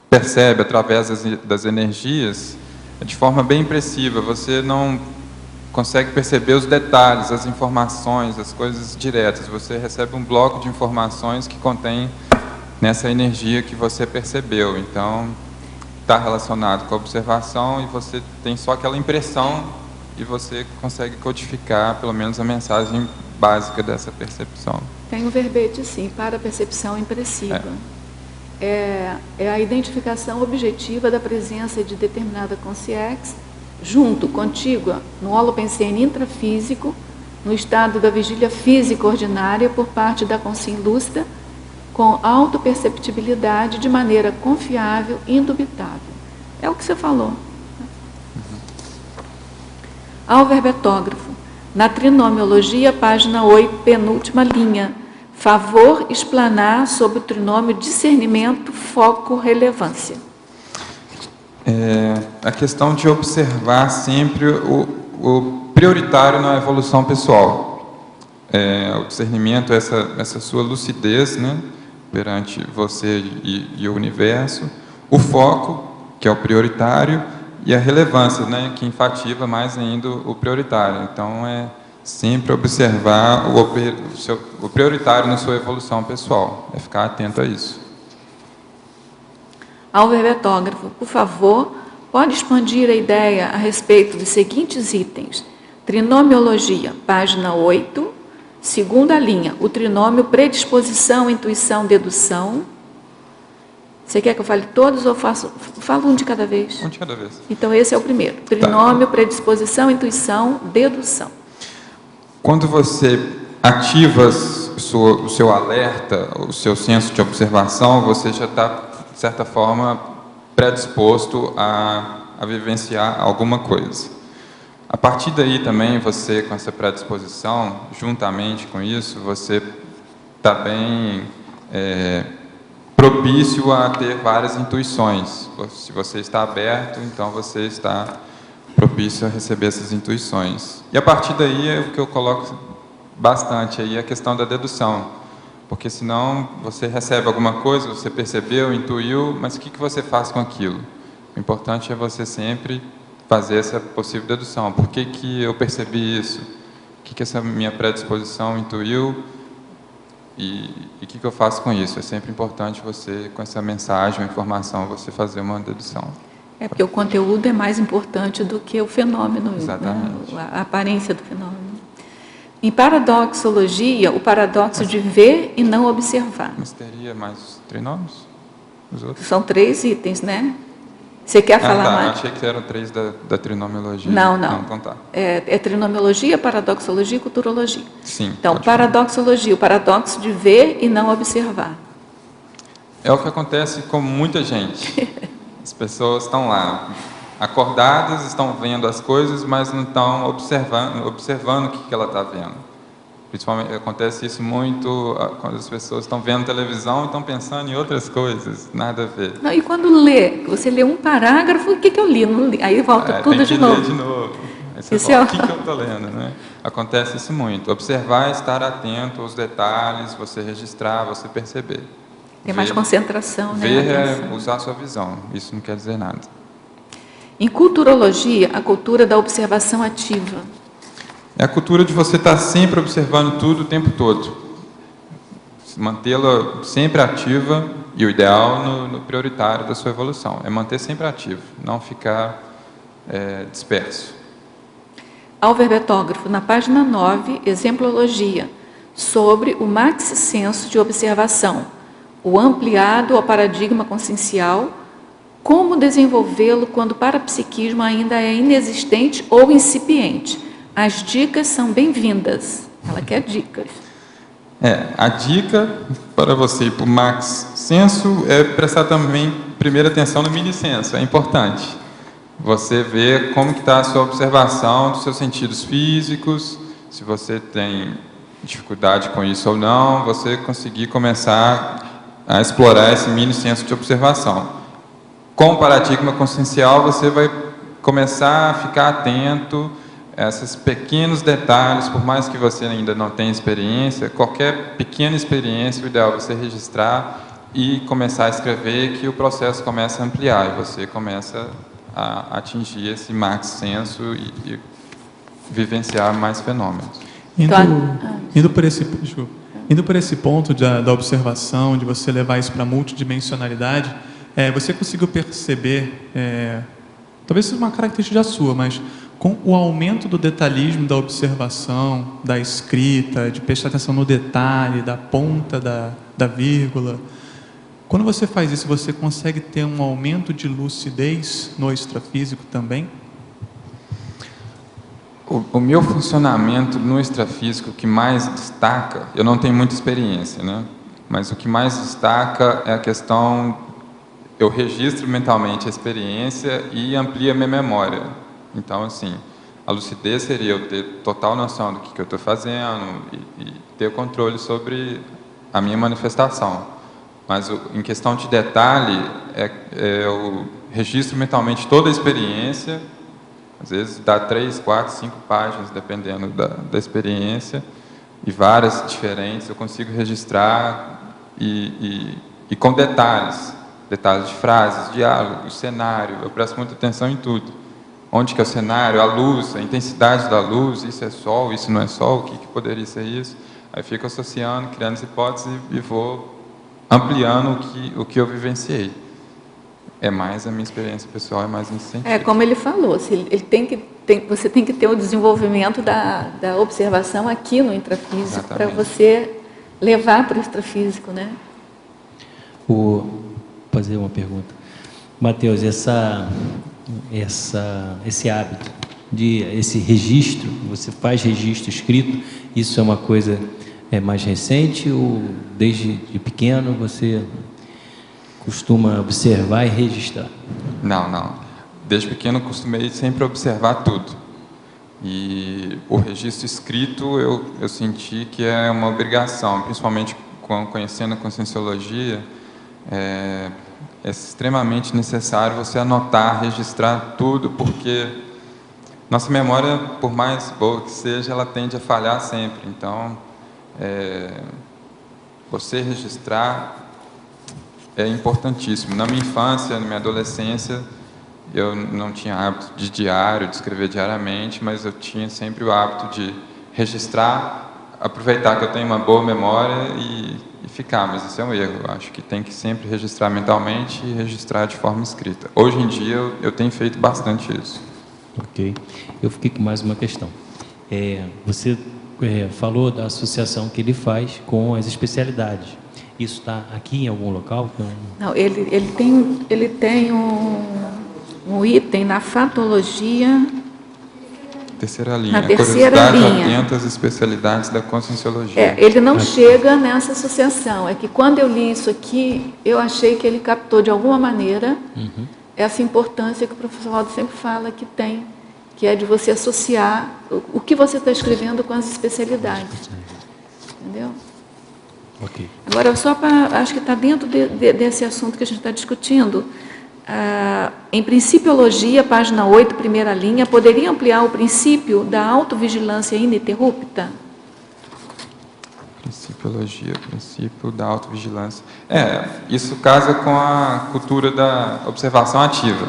percebe através das energias de forma bem impressiva. Você não consegue perceber os detalhes, as informações, as coisas diretas. Você recebe um bloco de informações que contém nessa energia que você percebeu. Então, está relacionado com a observação e você tem só aquela impressão e você consegue codificar, pelo menos, a mensagem básica dessa percepção.
Tem um verbete, sim, para percepção impressiva. É a identificação objetiva da presença de determinada consciência junto, contígua, no holopensene intrafísico, no estado da vigília física ordinária por parte da consciência lúcida, com autoperceptibilidade de maneira confiável e indubitável. É o que você falou. Ao verbetógrafo, na trinomiologia, página 8, penúltima linha, favor explanar sobre o trinômio discernimento, foco, relevância.
A questão de observar sempre o prioritário na evolução pessoal. O discernimento, essa sua lucidez, né, perante você e o universo. O foco, que é o prioritário, e a relevância, né, que enfatiza mais ainda o prioritário. Então, sempre observar o prioritário na sua evolução pessoal. Ficar atento a isso.
Ao verbetógrafo, por favor, pode expandir a ideia a respeito dos seguintes itens. Trinomiologia, página 8, segunda linha, o trinômio predisposição, intuição, dedução. Você quer que eu fale todos ou falo um de cada vez?
Um de cada vez.
Então, esse é o primeiro. Trinômio, predisposição, intuição, dedução.
Quando você ativa o seu alerta, o seu senso de observação, você já está, de certa forma, predisposto a vivenciar alguma coisa. A partir daí também, você, com essa predisposição, juntamente com isso, você está bem propício a ter várias intuições. Se você está aberto, então você está propício a receber essas intuições. E a partir daí é o que eu coloco bastante aí, a questão da dedução. Porque senão você recebe alguma coisa, você percebeu, intuiu, mas o que você faz com aquilo? O importante é você sempre fazer essa possível dedução. Por que eu percebi isso? O que essa minha predisposição intuiu? E o que eu faço com isso? É sempre importante você, com essa mensagem ou informação, você fazer uma dedução.
Porque o conteúdo é mais importante do que o fenômeno,
exatamente,
né? A aparência do fenômeno. Em paradoxologia, o paradoxo de ver e não observar.
Mas teria mais trinômios? Os outros?
São 3 itens, né? Você quer falar mais?
Achei que eram 3 da trinomiologia.
Não.
Então tá.
É trinomiologia, paradoxologia e culturologia.
Sim.
Então, paradoxologia, o paradoxo de ver e não observar.
É o que acontece com muita gente. As pessoas estão lá, acordadas, estão vendo as coisas, mas não estão observando o que ela está vendo. Principalmente acontece isso muito quando as pessoas estão vendo televisão e estão pensando em outras coisas, nada a ver.
Não, e quando lê, você lê um parágrafo, o que eu li? Não li. Aí volta tudo de novo.
Ler de novo. Aí você fala, o que eu estou lendo, né? Acontece isso muito. Observar, estar atento aos detalhes, você registrar, você perceber.
Tem mais concentração, né?
Ver é usar a sua visão. Isso não quer dizer nada.
Em culturologia, a cultura da observação ativa.
É a cultura de você estar sempre observando tudo o tempo todo. Mantê-la sempre ativa e o ideal no prioritário da sua evolução. É manter sempre ativo, não ficar disperso.
Ao verbetógrafo, na página 9, exemplologia, sobre o maxi-senso de observação, o ampliado ao paradigma consciencial, Como desenvolvê-lo quando o parapsiquismo ainda é inexistente ou incipiente? As dicas são bem-vindas. Ela quer dicas.
A dica para você ir para o max senso é prestar também primeira atenção no mini senso, é importante. Você ver como que está a sua observação dos seus sentidos físicos, se você tem dificuldade com isso ou não, você conseguir começar a explorar esse mini senso de observação. Com o paradigma consciencial, você vai começar a ficar atento a esses pequenos detalhes, por mais que você ainda não tenha experiência, qualquer pequena experiência, o ideal é você registrar e começar a escrever, que o processo começa a ampliar e você começa a atingir esse max senso e vivenciar mais fenômenos.
Indo por esse ponto da observação, de você levar isso para a multidimensionalidade, você conseguiu perceber, talvez seja uma característica sua, mas com o aumento do detalhismo da observação, da escrita, de prestar atenção no detalhe, da ponta da vírgula, quando você faz isso, você consegue ter um aumento de lucidez no extrafísico também?
O meu funcionamento no extrafísico, o que mais destaca, eu não tenho muita experiência, né? Mas o que mais destaca é a questão, eu registro mentalmente a experiência e amplia a minha memória. Então, assim, a lucidez seria eu ter total noção do que eu estou fazendo e ter controle sobre a minha manifestação. Mas em questão de detalhe, eu registro mentalmente toda a experiência. Às vezes dá 3, 4, 5 páginas, dependendo da experiência, e várias diferentes, eu consigo registrar e com detalhes de frases, diálogos, cenário, eu presto muita atenção em tudo. Onde que é o cenário, a luz, a intensidade da luz, isso é sol, isso não é sol, o que poderia ser isso? Aí fico associando, criando essa hipótese e vou ampliando o que eu vivenciei. É mais a minha experiência pessoal, é mais nesse sentido.
Como ele falou, você tem que ter o desenvolvimento da observação aqui no intrafísico para você levar para o extrafísico, né?
Vou fazer uma pergunta. Mateus, esse hábito, esse registro, você faz registro escrito, isso é uma coisa mais recente ou desde pequeno você costuma observar e registrar?
Não. Desde pequeno eu costumei sempre observar tudo. E o registro escrito eu senti que é uma obrigação, principalmente conhecendo a Conscienciologia, é extremamente necessário você anotar, registrar tudo, porque nossa memória, por mais boa que seja, ela tende a falhar sempre. Então, você registrar é importantíssimo. Na minha infância, na minha adolescência, eu não tinha hábito de diário, de escrever diariamente, mas eu tinha sempre o hábito de registrar, aproveitar que eu tenho uma boa memória e ficar, mas isso é um erro. Eu acho que tem que sempre registrar mentalmente e registrar de forma escrita. Hoje em dia, eu tenho feito bastante isso.
Ok. Eu fiquei com mais uma questão. Você falou da associação que ele faz com as especialidades. Isso está aqui em algum local?
Não, ele tem um item na fatologia.
Terceira linha.
Na terceira linha.
Atento às especialidades da Conscienciologia.
Ele não chega nessa associação. É que quando eu li isso aqui, eu achei que ele captou de alguma maneira essa importância que o professor Aldo sempre fala que tem, que é de você associar o que você está escrevendo com as especialidades. Entendeu?
Ok.
Agora, só para... Acho que está dentro desse assunto que a gente está discutindo. Em Principiologia, página 8, primeira linha, poderia ampliar o princípio da autovigilância ininterrupta?
Principiologia, princípio da autovigilância. Isso casa com a cultura da observação ativa.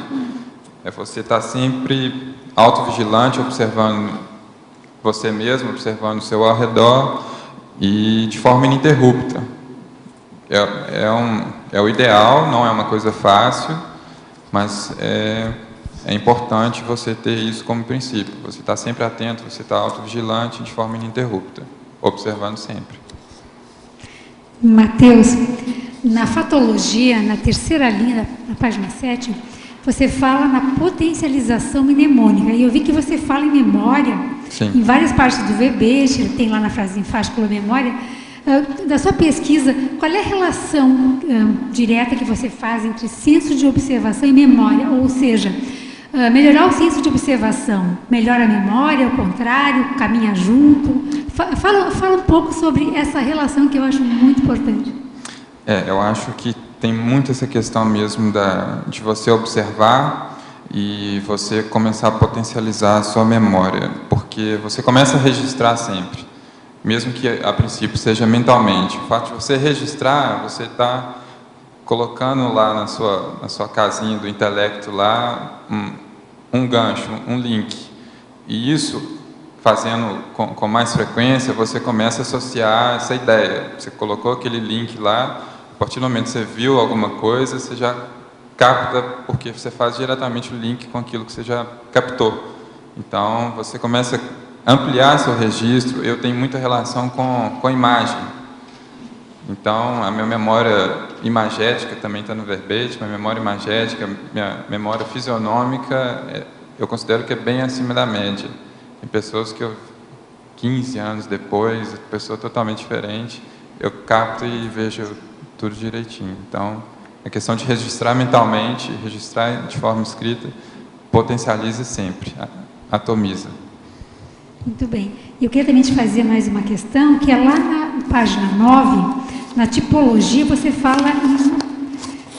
Você estar sempre autovigilante, observando você mesmo, observando o seu ao redor e de forma ininterrupta. É o ideal, não é uma coisa fácil, mas é importante você ter isso como princípio. Você está sempre atento, você está autovigilante de forma ininterrupta, observando sempre.
Mateus, na fatologia, na terceira linha, na página 7, você fala na potencialização mnemônica. E eu vi que você fala em memória,
Sim.
em várias partes do verbete, tem lá na frase enfática pela memória. Da sua pesquisa, qual é a relação direta que você faz entre senso de observação e memória? Ou seja, melhorar o senso de observação, melhora a memória, ao contrário, caminha junto? Fala um pouco sobre essa relação que eu acho muito importante.
Eu acho que tem muito essa questão mesmo de você observar e você começar a potencializar a sua memória, porque você começa a registrar sempre, mesmo que a princípio seja mentalmente. O fato de você registrar, você está colocando lá na sua casinha do intelecto lá um gancho, um link. E isso, fazendo com mais frequência, você começa a associar essa ideia. Você colocou aquele link lá, a partir do momento que você viu alguma coisa, você já capta, porque você faz diretamente o link com aquilo que você já captou. Então, você começa a ampliar seu registro. Eu tenho muita relação com a imagem. Então, a minha memória imagética também está no verbete, minha memória imagética, minha memória fisionômica, eu considero que é bem acima da média. Tem pessoas que 15 anos depois, pessoa totalmente diferente, eu capto e vejo tudo direitinho. Então, a questão de registrar mentalmente, registrar de forma escrita, potencializa sempre, atomiza.
Muito bem. Eu queria também te fazer mais uma questão, que é lá na página 9, na tipologia, você fala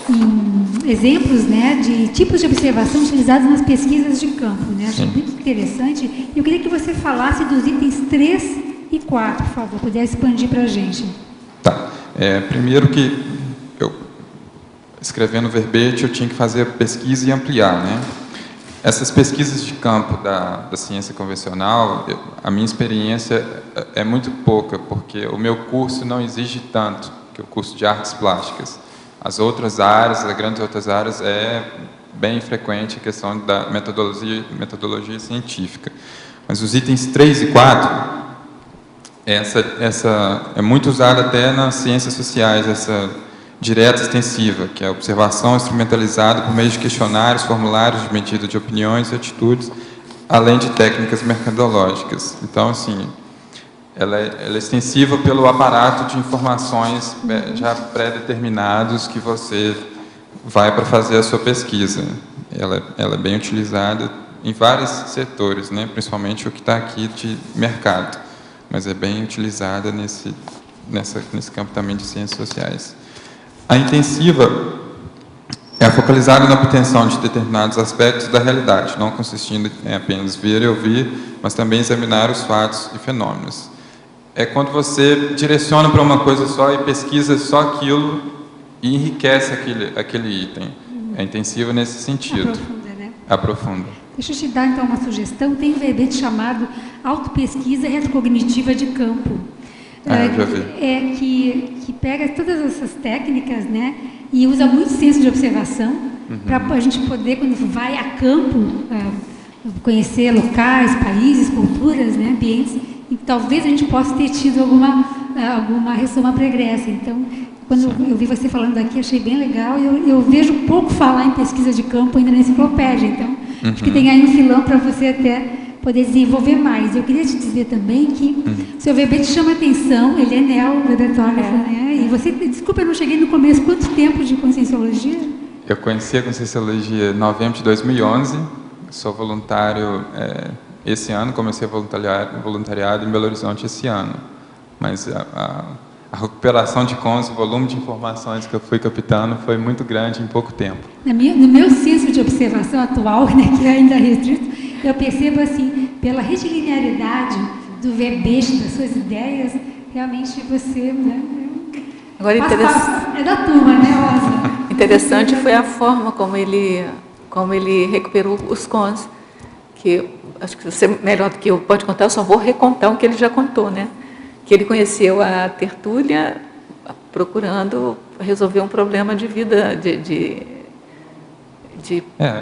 em exemplos, né, de tipos de observação utilizados nas pesquisas de campo. Né? Acho muito interessante. E eu queria que você falasse dos itens 3 e 4, por favor, pudesse expandir para a gente.
Tá. Primeiro que eu, escrevendo verbete, eu tinha que fazer a pesquisa e ampliar, né? Essas pesquisas de campo da ciência convencional, a minha experiência é muito pouca, porque o meu curso não exige tanto, que é o curso de artes plásticas. As outras áreas, as grandes outras áreas, é bem frequente a questão da metodologia científica. Mas os itens 3 e 4, essa é muito usada até nas ciências sociais, essa direta extensiva, que é a observação instrumentalizada por meio de questionários, formulários de medida de opiniões e atitudes, além de técnicas mercadológicas. Então, assim, ela é extensiva pelo aparato de informações já pré-determinados que você vai para fazer a sua pesquisa. Ela é bem utilizada em vários setores, né? Principalmente o que está aqui de mercado, mas é bem utilizada nesse campo também de ciências sociais. A intensiva é focalizada na obtenção de determinados aspectos da realidade, não consistindo em apenas ver e ouvir, mas também examinar os fatos e fenômenos. É quando você direciona para uma coisa só e pesquisa só aquilo e enriquece aquele item. É intensiva nesse sentido.
Aprofunda, né?
Aprofunda.
Deixa eu te dar, então, uma sugestão. Tem um verbete chamado autopesquisa retrocognitiva de campo.
Eu já vi.
Que pega todas essas técnicas, né, e usa muito senso de observação para a gente poder, quando vai a campo, conhecer locais, países, culturas, né, ambientes, e talvez a gente possa ter tido alguma ressoma pregressa. Então, quando eu vi você falando aqui, achei bem legal. Eu vejo pouco falar em pesquisa de campo ainda na enciclopédia. Então, acho que tem aí um filão para você até poder desenvolver mais. Eu queria te dizer também que o seu verbete chama atenção, ele é neo-vebetógrafo, né? E você, desculpa, eu não cheguei no começo, quanto tempo de Conscienciologia?
Eu conheci a Conscienciologia em novembro de 2011, sou voluntário esse ano, comecei voluntariado em Belo Horizonte esse ano, mas a recuperação de cons, o volume de informações que eu fui captando foi muito grande em pouco tempo. No
meu senso de observação atual, né, que é ainda restrito, eu percebo assim, pela retilinearidade do verbete, das suas ideias, realmente você... Né,
agora,
é da turma, né, Rosa?
Interessante foi a forma como ele recuperou os cons, que acho que você, melhor do que eu, pode contar, eu só vou recontar o que ele já contou, né? Que ele conheceu a tertúlia procurando resolver um problema de vida, de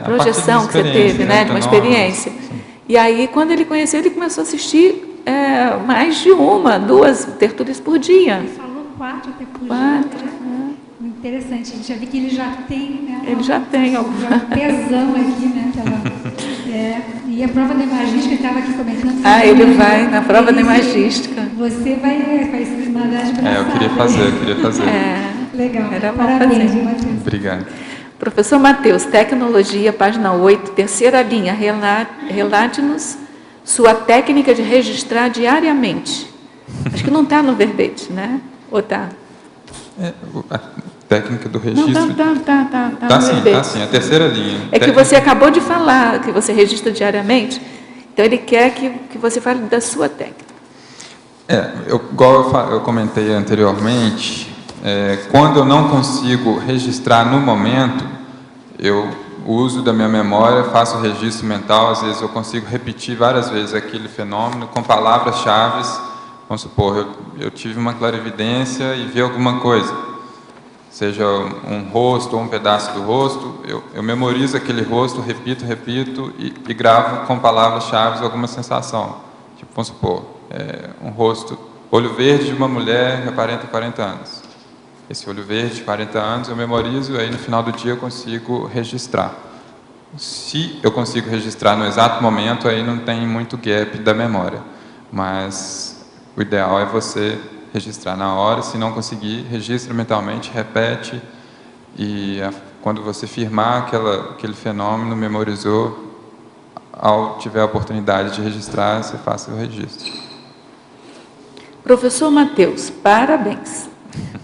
projeção que você teve, né? De uma experiência. Sim. E aí, quando ele conheceu, ele começou a assistir mais de 1, 2 tertúlias por dia.
Ele falou 4 até por
dia.
Muito interessante. A gente já vi que ele já tem, né?
Ele já tem algum.
Já um tesão aqui, né? E a prova de imagística, ele estava aqui comentando.
Ele vai na prova de imagística.
Você vai se mandar de braçada.
Eu queria fazer.
Legal.
Era bom
Parabéns,
fazer.
Matheus.
Obrigado.
Professor Matheus, Tecnologia, página 8, terceira linha, relate-nos sua técnica de registrar diariamente. Acho que não está no verbete, né? Ou está?
A técnica do registro...
Não, tá
Tá
no
sim,
verbete.
tá sim, a terceira linha.
É que você acabou de falar que você registra diariamente, então ele quer que você fale da sua técnica.
Igual eu comentei anteriormente, quando eu não consigo registrar no momento, eu uso da minha memória, faço o registro mental, às vezes eu consigo repetir várias vezes aquele fenômeno com palavras-chave. Vamos supor, eu tive uma clarividência e vi alguma coisa, seja um rosto ou um pedaço do rosto, eu memorizo aquele rosto, repito e gravo com palavras-chave alguma sensação. Tipo, vamos supor, um rosto, olho verde de uma mulher que aparenta 40 anos. Esse olho verde de 40 anos eu memorizo e aí no final do dia eu consigo registrar. Se eu consigo registrar no exato momento, aí não tem muito gap da memória, mas o ideal é você registrar na hora. Se não conseguir, registra mentalmente, repete e quando você firmar aquele fenômeno, memorizou, ao tiver a oportunidade de registrar, você faça o registro.
Professor Matheus, parabéns.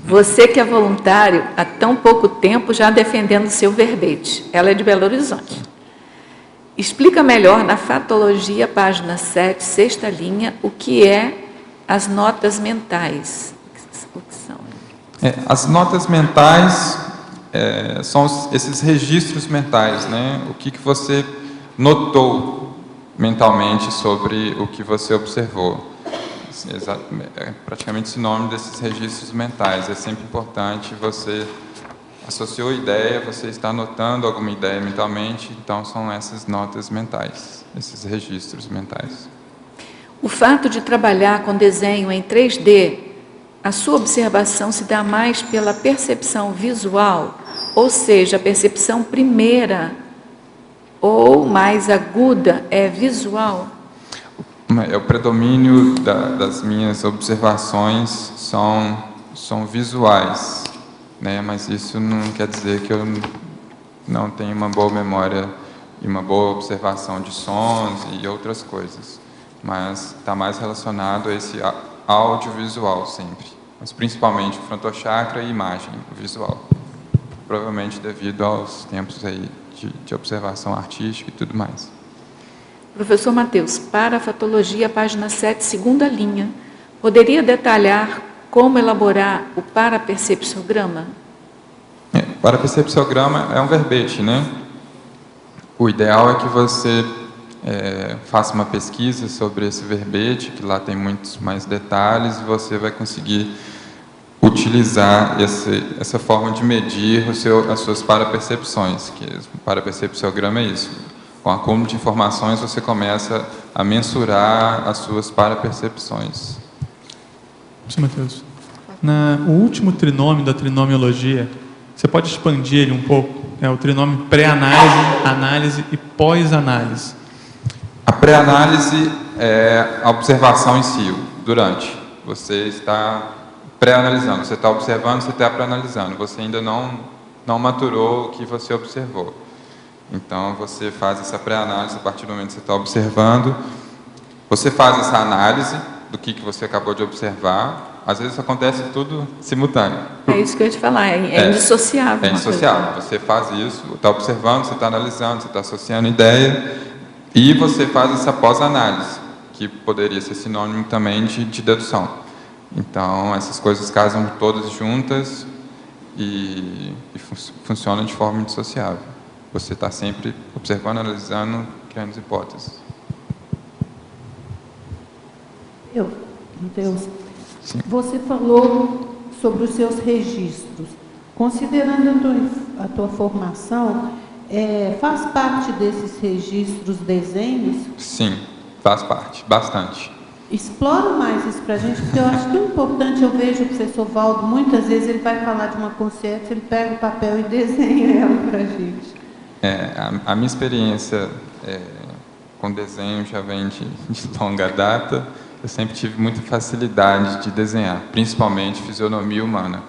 Você que é voluntário há tão pouco tempo já defendendo seu verbete. Ela é de Belo Horizonte. Explica melhor na Fatologia, página 7, sexta linha, o que é as notas mentais. O que são?
As notas mentais são esses registros mentais, né? O que você notou mentalmente sobre o que você observou. É praticamente esse nome desses registros mentais. É sempre importante, você associou ideia, você está anotando alguma ideia mentalmente, então são essas notas mentais, esses registros mentais.
O fato de trabalhar com desenho em 3D, a sua observação se dá mais pela percepção visual, ou seja, a percepção primeira ou mais aguda é visual?
O predomínio das minhas observações são visuais, né? Mas isso não quer dizer que eu não tenho uma boa memória e uma boa observação de sons e outras coisas. Mas está mais relacionado a esse audiovisual sempre, mas principalmente o frontochakra e imagem visual, provavelmente devido aos tempos aí de observação artística e tudo mais.
Professor Matheus, para a Fatologia, página 7, segunda linha, poderia detalhar como elaborar o parapercepciograma?
O parapercepciograma é um verbete, né? O ideal é que você faça uma pesquisa sobre esse verbete, que lá tem muitos mais detalhes, e você vai conseguir utilizar essa forma de medir as suas parapercepções, que o parapercepciograma é isso. Com o acúmulo de informações, você começa a mensurar as suas parapercepções.
Professor Matheus, o último trinômio da trinomiologia, você pode expandir ele um pouco? É o trinômio pré-análise, análise e pós-análise.
A pré-análise é a observação em si, durante. Você está pré-analisando, você está observando, você está pré-analisando. Você ainda não maturou o que você observou. Então, você faz essa pré-análise a partir do momento que você está observando. Você faz essa análise do que você acabou de observar. Às vezes acontece tudo simultâneo.
É isso que eu ia te falar, é indissociável.
É indissociável. Você faz isso, está observando, você está analisando, você está associando ideia, e você faz essa pós-análise, que poderia ser sinônimo também de dedução. Então, essas coisas casam todas juntas e funcionam de forma indissociável. Você está sempre observando, analisando, criando hipóteses.
Matheus,
Sim.
você falou sobre os seus registros. Considerando a tua formação, faz parte desses registros desenhos?
Sim, faz parte, bastante.
Explora mais isso para a gente, porque eu acho tão importante. Eu vejo o professor Valdo, muitas vezes ele vai falar de uma consciência, ele pega o papel e desenha ela para a gente.
A minha experiência com desenho já vem de longa data. Eu sempre tive muita facilidade de desenhar, principalmente fisionomia humana.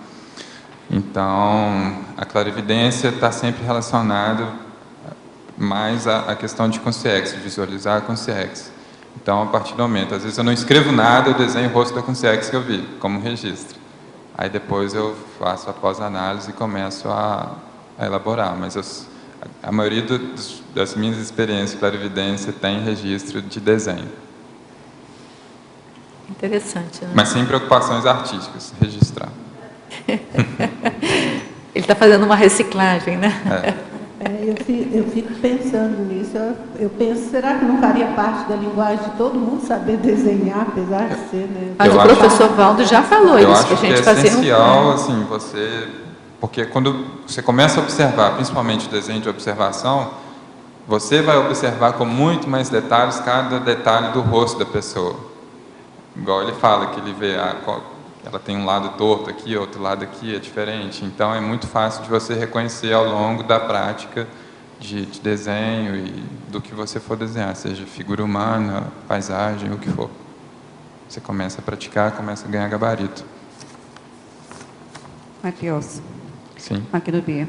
Então, a clarividência está sempre relacionada mais à questão de consciência, de visualizar a consciência. Então, a partir do momento, às vezes eu não escrevo nada, eu desenho o rosto da consciência que eu vi, como registro. Aí depois eu faço a pós-análise e começo a elaborar. Mas a maioria das minhas experiências de clarividência tem registro de desenho.
Interessante, né?
Mas sem preocupações artísticas, registrar.
Ele está fazendo uma reciclagem, né?
Eu fico pensando nisso. Eu penso, será que não faria parte da linguagem de todo mundo saber desenhar, apesar de ser, né?
Mas o professor Valdo já falou isso, que a gente fazia
essencial, assim, porque quando você começa a observar, principalmente o desenho de observação, você vai observar com muito mais detalhes cada detalhe do rosto da pessoa. Igual ele fala, que ele vê, ela tem um lado torto aqui, outro lado aqui, é diferente. Então, é muito fácil de você reconhecer ao longo da prática de desenho e do que você for desenhar, seja figura humana, paisagem, o que for. Você começa a praticar, começa a ganhar gabarito.
Matheus.
Sim.
Aqui do B.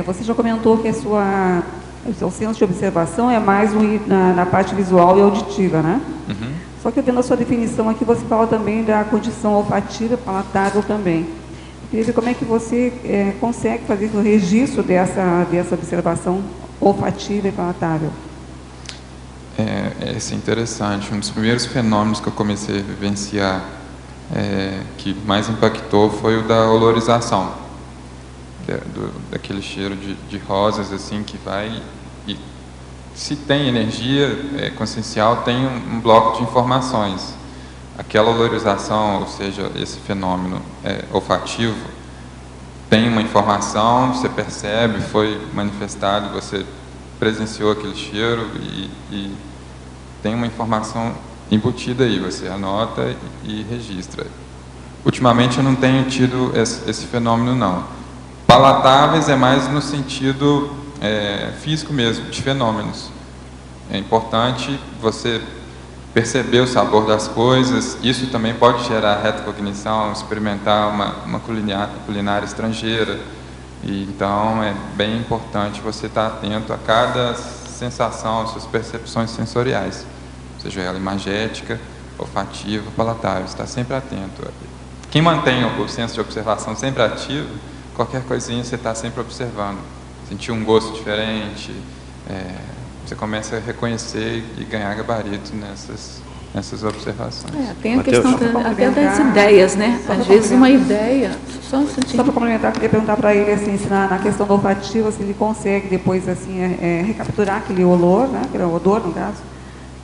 Você já comentou que o seu senso de observação é mais na parte visual e auditiva, né?
Uhum.
Só que vendo a sua definição aqui, você fala também da condição olfativa e palatável também. Eu queria ver como é que você consegue fazer o registro dessa observação olfativa e palatável.
Isso é interessante. Um dos primeiros fenômenos que eu comecei a vivenciar, que mais impactou, foi o da olorização. Daquele cheiro de rosas, assim, que vai... E se tem energia consciencial, tem um bloco de informações. Aquela olorização, ou seja, esse fenômeno olfativo, tem uma informação, você percebe, foi manifestado, você presenciou aquele cheiro e tem uma informação embutida aí, você anota e registra. Ultimamente eu não tenho tido esse fenômeno, não. Palatáveis é mais no sentido físico mesmo, de fenômenos. É importante você perceber o sabor das coisas. Isso também pode gerar retrocognição, experimentar uma culinária estrangeira. E, então, é bem importante você estar atento a cada sensação, às suas percepções sensoriais, seja ela imagética, olfativa, palatável. Estar sempre atento. Quem mantém o senso de observação sempre ativo, qualquer coisinha você está sempre observando. Sentir um gosto diferente, você começa a reconhecer e ganhar gabarito nessas observações.
Tem a questão até das ideias, né? Às vezes uma ideia... Só
para complementar, eu queria perguntar para ele, assim, se na questão do olfativo, se ele consegue depois, assim, recapturar aquele olor, né? Aquele odor, no caso.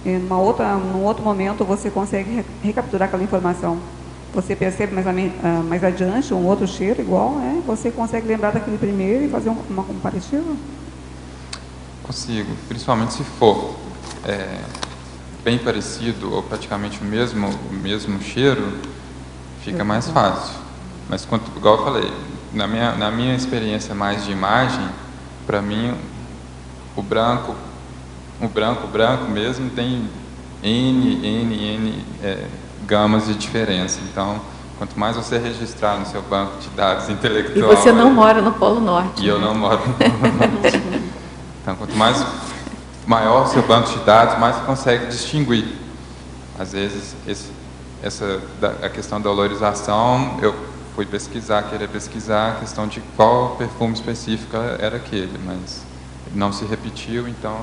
Num outro momento, você consegue recapturar aquela informação. Você percebe mais adiante um outro cheiro igual, né? Você consegue lembrar daquele primeiro e fazer uma comparativa?
Consigo, principalmente se for bem parecido ou praticamente o mesmo cheiro, fica mais fácil. Mas, igual eu falei, na minha experiência mais de imagem, para mim, o branco mesmo tem N gamas de diferença. Então, quanto mais você registrar no seu banco de dados intelectual...
E você não mora no Polo Norte.
E eu não moro no Polo Norte. Então, quanto maior o seu banco de dados, mais você consegue distinguir. Às vezes, a questão da olorização, eu fui querer pesquisar a questão de qual perfume específico era aquele, mas não se repetiu, então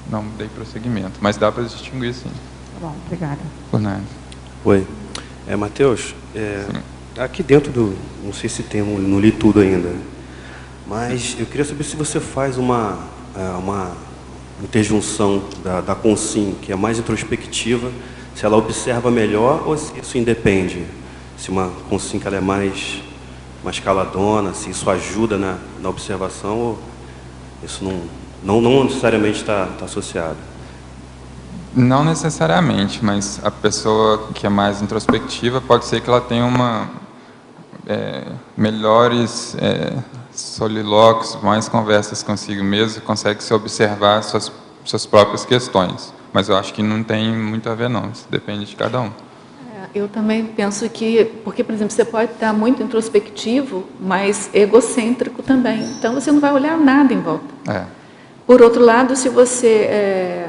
não dei prosseguimento. Mas dá para distinguir, sim.
Tá bom, obrigada.
Por nada.
Oi. Matheus, aqui dentro não sei se tem, não li tudo ainda, mas eu queria saber se você faz uma interjunção da Consim, que é mais introspectiva, se ela observa melhor ou se isso independe? Se uma Consim que ela é mais caladona, se isso ajuda na observação ou isso não necessariamente está associado?
Não necessariamente, mas a pessoa que é mais introspectiva pode ser que ela tenha melhores solilóquios, mais conversas consigo mesmo, consegue se observar suas próprias questões. Mas eu acho que não tem muito a ver, não. Isso depende de cada um.
Eu também penso que, porque, por exemplo, você pode estar muito introspectivo, mas egocêntrico também. Então, você não vai olhar nada em volta. Por outro lado, se você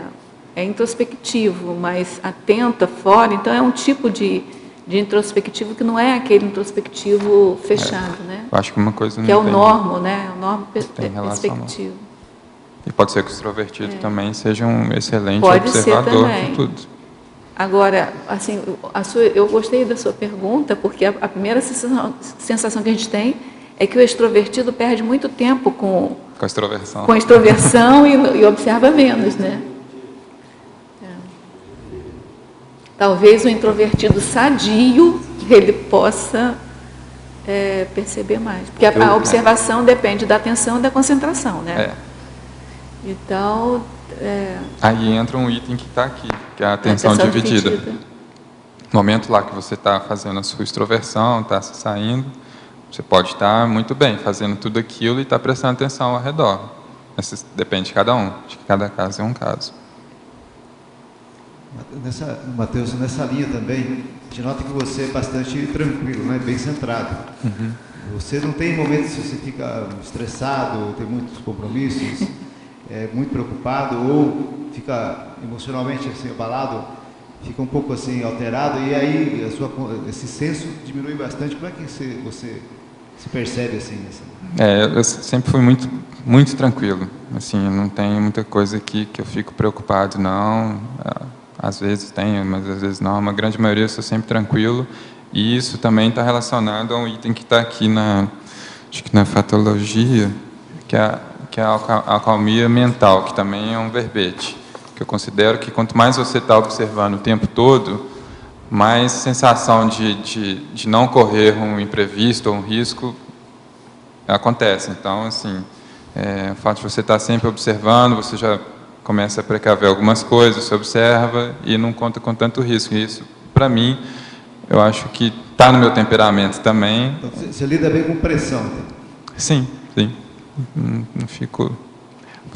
é introspectivo, mas atento fora, então é um tipo de introspectivo que não é aquele introspectivo fechado, né?
Eu acho que uma coisa não
que é o
tem,
normo, né? O normo
tem relação,
perspectivo.
E pode ser que o extrovertido também seja um excelente observador de tudo.
Agora, assim, eu gostei da sua pergunta, porque a primeira sensação que a gente tem é que o extrovertido perde muito tempo com
a extroversão.
Com a extroversão e observa menos, né? Talvez o introvertido sadio ele possa perceber mais, porque a observação depende da atenção e da concentração, né? Então
aí entra um item que está aqui, que é a atenção dividida. No momento lá que você está fazendo a sua extroversão, está se saindo, você pode estar muito bem fazendo tudo aquilo e estar prestando atenção ao redor. Mas depende de cada um, de que cada caso é um caso.
Matheus, nessa linha também, a gente nota que você é bastante tranquilo, né? Bem centrado. Você não tem momentos que você fica estressado, tem muitos compromissos, muito preocupado ou fica emocionalmente assim, abalado, fica um pouco assim alterado e aí esse senso diminui bastante. Como é que você se percebe assim?
Eu sempre fui muito tranquilo. Assim, não tem muita coisa aqui que eu fico preocupado, não. Às vezes tenho, mas às vezes não. A grande maioria eu sou sempre tranquilo. E isso também está relacionado a um item que está aqui acho que na fatologia, que é a acalmia mental, que também é um verbete. Que eu considero que quanto mais você está observando o tempo todo, mais sensação de não correr um imprevisto ou um risco acontece. Então, assim, o fato de você estar sempre observando, você já começa a precaver algumas coisas, você observa e não conta com tanto risco. E isso, para mim, eu acho que está no meu temperamento também.
Então, você lida bem com pressão?
Sim. Não fico...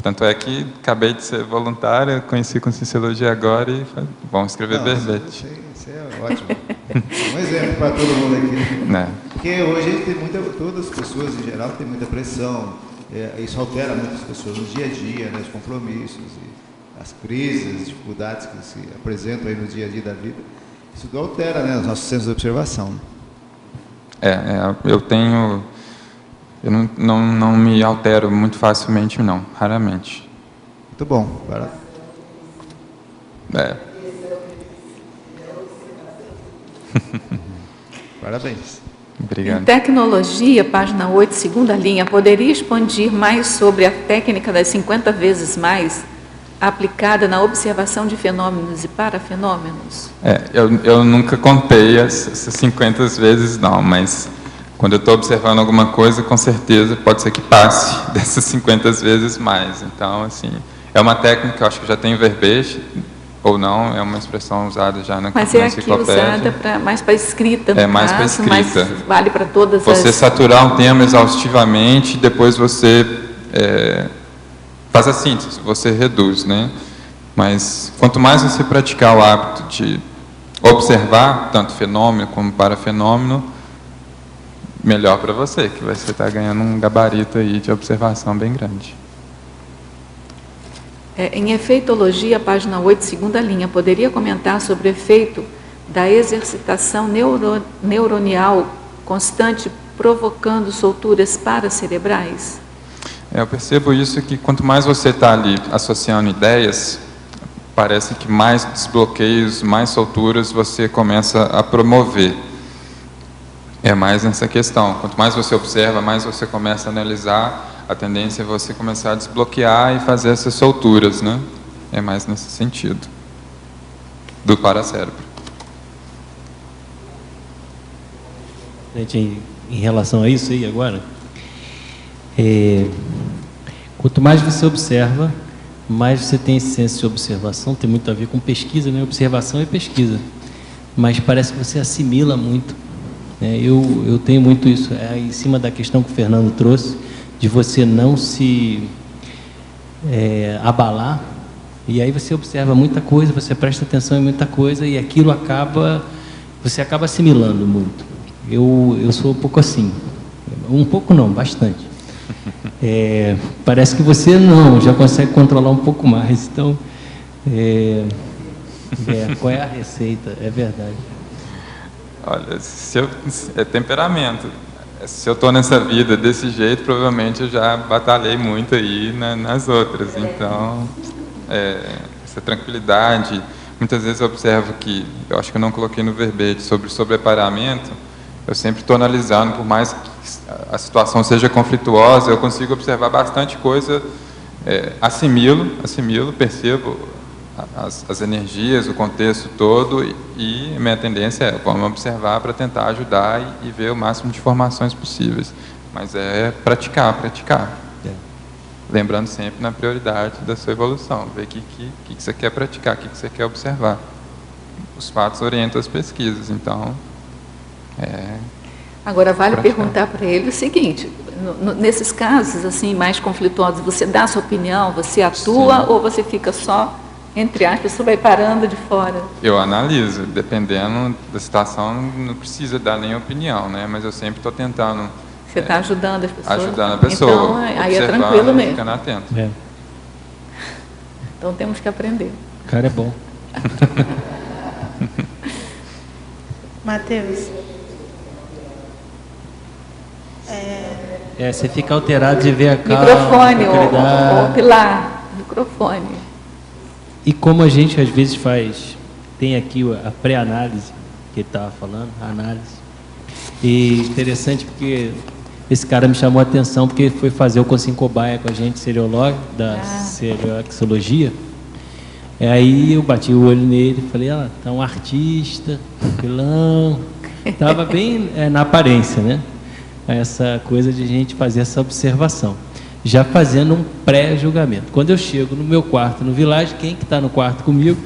Tanto é que acabei de ser voluntária, conheci Conscienciologia agora e vamos escrever verbete.
Isso é ótimo. Um exemplo para todo mundo aqui. Porque hoje a gente tem todas as pessoas em geral têm muita pressão. Isso altera muitas pessoas no dia a dia, né, os compromissos, e as crises, as dificuldades que se apresentam aí no dia a dia da vida. Isso tudo altera, né, os nossos sensos de observação.
Eu não me altero muito facilmente, não, raramente.
Muito bom. Parabéns.
Obrigado.
Em tecnologia, página 8, segunda linha, poderia expandir mais sobre a técnica das 50 vezes mais aplicada na observação de fenômenos e parafenômenos?
Eu nunca contei essas 50 vezes, não, mas quando eu estou observando alguma coisa, com certeza pode ser que passe dessas 50 vezes mais. Então, assim, é uma técnica que eu acho que já tem verbete, ou não, é uma expressão usada já na enciclopédia.
Mas aqui usada mais para escrita, no
mais para escrita.
Mas vale para todas
Você saturar um tema exaustivamente, depois você faz a síntese, você reduz, né? Mas quanto mais você praticar o hábito de observar, tanto fenômeno como parafenômeno, melhor para você, que você está ganhando um gabarito aí de observação bem grande.
Em efeitologia, página 8, segunda linha, poderia comentar sobre o efeito da exercitação neuronial constante provocando solturas paracerebrais?
Eu percebo isso, que quanto mais você está ali associando ideias, parece que mais desbloqueios, mais solturas você começa a promover. É mais nessa questão. Quanto mais você observa, mais você começa a analisar, a tendência é você começar a desbloquear e fazer essas solturas, né? É mais nesse sentido, do paracérebro.
Gente, em relação a isso aí agora, quanto mais você observa, mais você tem esse senso de observação, tem muito a ver com pesquisa, né? Observação e pesquisa. Mas parece que você assimila muito. Né? Eu tenho muito isso, em cima da questão que o Fernando trouxe, de você não se abalar, e aí você observa muita coisa, você presta atenção em muita coisa, e aquilo você acaba assimilando muito. Eu sou um pouco assim. Um pouco não, bastante. Parece que você não, já consegue controlar um pouco mais. Então, qual é a receita? É verdade.
Olha, é temperamento. Se eu estou nessa vida desse jeito, provavelmente eu já batalhei muito aí nas outras. Então, essa tranquilidade. Muitas vezes eu observo que, eu acho que eu não coloquei no verbete, sobre sobreparamento, eu sempre estou analisando, por mais que a situação seja conflituosa, eu consigo observar bastante coisa, assimilo, percebo as energias, o contexto todo, e minha tendência é vamos observar para tentar ajudar e ver o máximo de informações possíveis. Mas é praticar. Lembrando sempre na prioridade da sua evolução, ver o que você quer praticar, o que você quer observar. Os fatos orientam as pesquisas, então...
Agora, vale perguntar para ele o seguinte, nesses casos assim mais conflituosos, você dá a sua opinião, você atua, sim, ou você fica só, entre aspas, você vai parando de fora? Eu analiso, dependendo da situação, não precisa dar nem opinião, né? Mas eu sempre estou tentando... Você está ajudando as pessoas? Ajudando a pessoa. Então, aí é tranquilo mesmo. Ficando atento. Então, temos que aprender.
O cara é bom.
Mateus.
Você fica alterado de ver a calma.
Microfone, o Pilar. Microfone.
E como a gente às vezes tem aqui a pré-análise, que ele estava falando, a análise. E interessante porque esse cara me chamou a atenção porque foi fazer o cursinho cobaia com a gente, seriólogo, da serioaxologia. Aí eu bati o olho nele e falei, tá um artista, pilão. Estava bem na aparência, né? Essa coisa de a gente fazer essa observação. Já fazendo um pré-julgamento. Quando eu chego no meu quarto, no Village, quem que está no quarto comigo?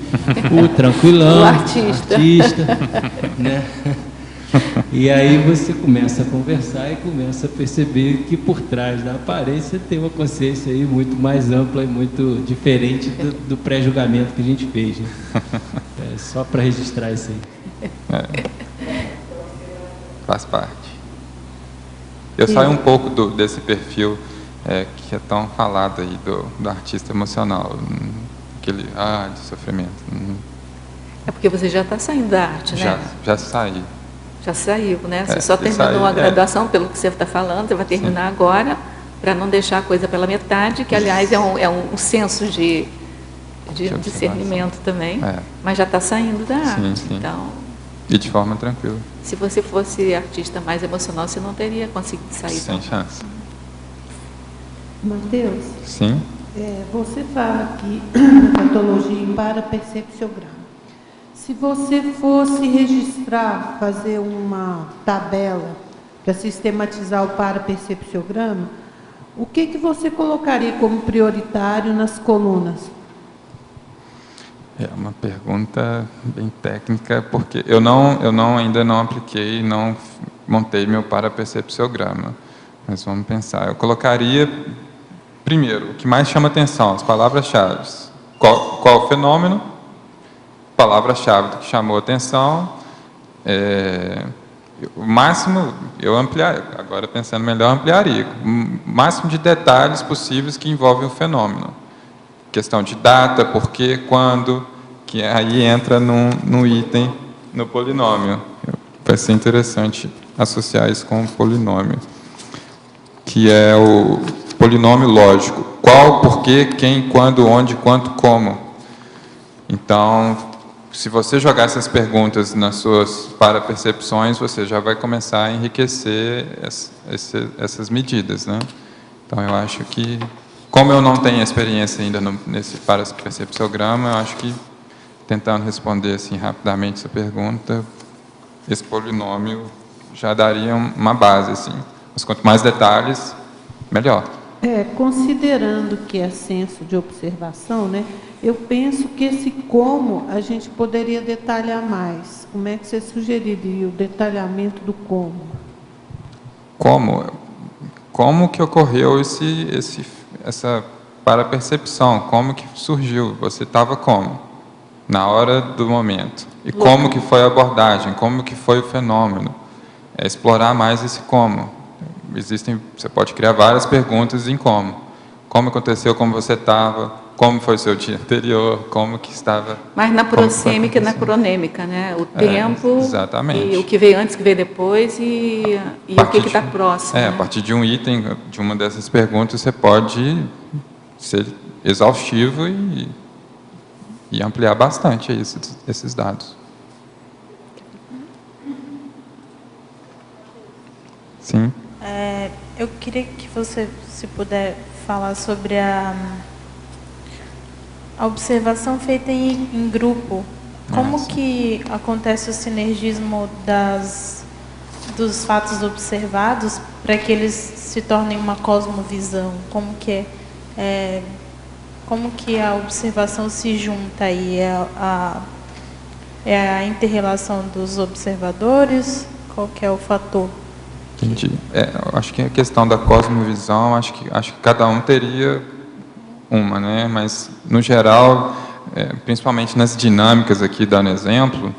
O tranquilão,
o artista.
Né? E aí você começa a conversar e começa a perceber que por trás da aparência tem uma consciência aí muito mais ampla e muito diferente do pré-julgamento que a gente fez. Né? Só para registrar isso aí.
Faz parte. Eu saio um pouco desse perfil que é tão falado aí do artista emocional, aquele de sofrimento.
É porque você já está saindo da arte, né?
Já saí.
Já saiu, né? Você só terminou a graduação, pelo que você está falando, você vai terminar agora, para não deixar a coisa pela metade, que, aliás, é um senso de discernimento também, mas já está saindo da arte. Sim. Então,
e de forma tranquila.
Se você fosse artista mais emocional, você não teria conseguido sair.
Sem chance.
Mateus?
Sim?
Você fala aqui na patologia em parapercepciograma. Se você fosse registrar, fazer uma tabela para sistematizar o parapercepciograma, o que você colocaria como prioritário nas colunas?
É uma pergunta bem técnica, porque eu ainda não apliquei, não montei meu parapercepciograma. Mas vamos pensar. Eu colocaria, primeiro, o que mais chama atenção, as palavras-chave. Qual o fenômeno? Palavra-chave que chamou atenção. O máximo, eu ampliaria, agora pensando melhor, ampliaria. O máximo de detalhes possíveis que envolvem o fenômeno. Questão de data, porquê, quando, que aí entra no item, no polinômio. Vai ser interessante associar isso com o polinômio, que é o polinômio lógico. Qual, porquê, quem, quando, onde, quanto, como. Então, se você jogar essas perguntas nas suas parapercepções, você já vai começar a enriquecer essas medidas, né? Então, eu acho que, como eu não tenho experiência ainda nesse parapercepciograma, eu acho que, tentando responder assim rapidamente essa pergunta, esse polinômio já daria uma base, assim. Mas quanto mais detalhes, melhor.
Considerando que é senso de observação, né, eu penso que esse como a gente poderia detalhar mais. Como é que você sugeriria o detalhamento do como?
Como que ocorreu essa parapercepção? Como que surgiu? Você estava como? Na hora do momento. E como que foi a abordagem? Como que foi o fenômeno? É explorar mais esse como. Você pode criar várias perguntas em como. Como aconteceu, como você estava, como foi o seu dia anterior, como que estava...
Mas na proxêmica e na cronêmica, né? O tempo,
exatamente.
E o que veio antes, o que veio depois e o que está próximo.
A partir de um item, de uma dessas perguntas, você pode ser exaustivo e ampliar bastante esses dados. Sim.
Eu queria que você, se puder, falar sobre a observação feita em grupo. Como que acontece o sinergismo dos fatos observados para que eles se tornem uma cosmovisão? Como que a observação se junta aí? É a inter-relação dos observadores? Qual que é o fator?
Entendi. Eu acho que a questão da cosmovisão, acho que cada um teria uma, né? Mas, no geral, principalmente nas dinâmicas aqui, dando exemplo,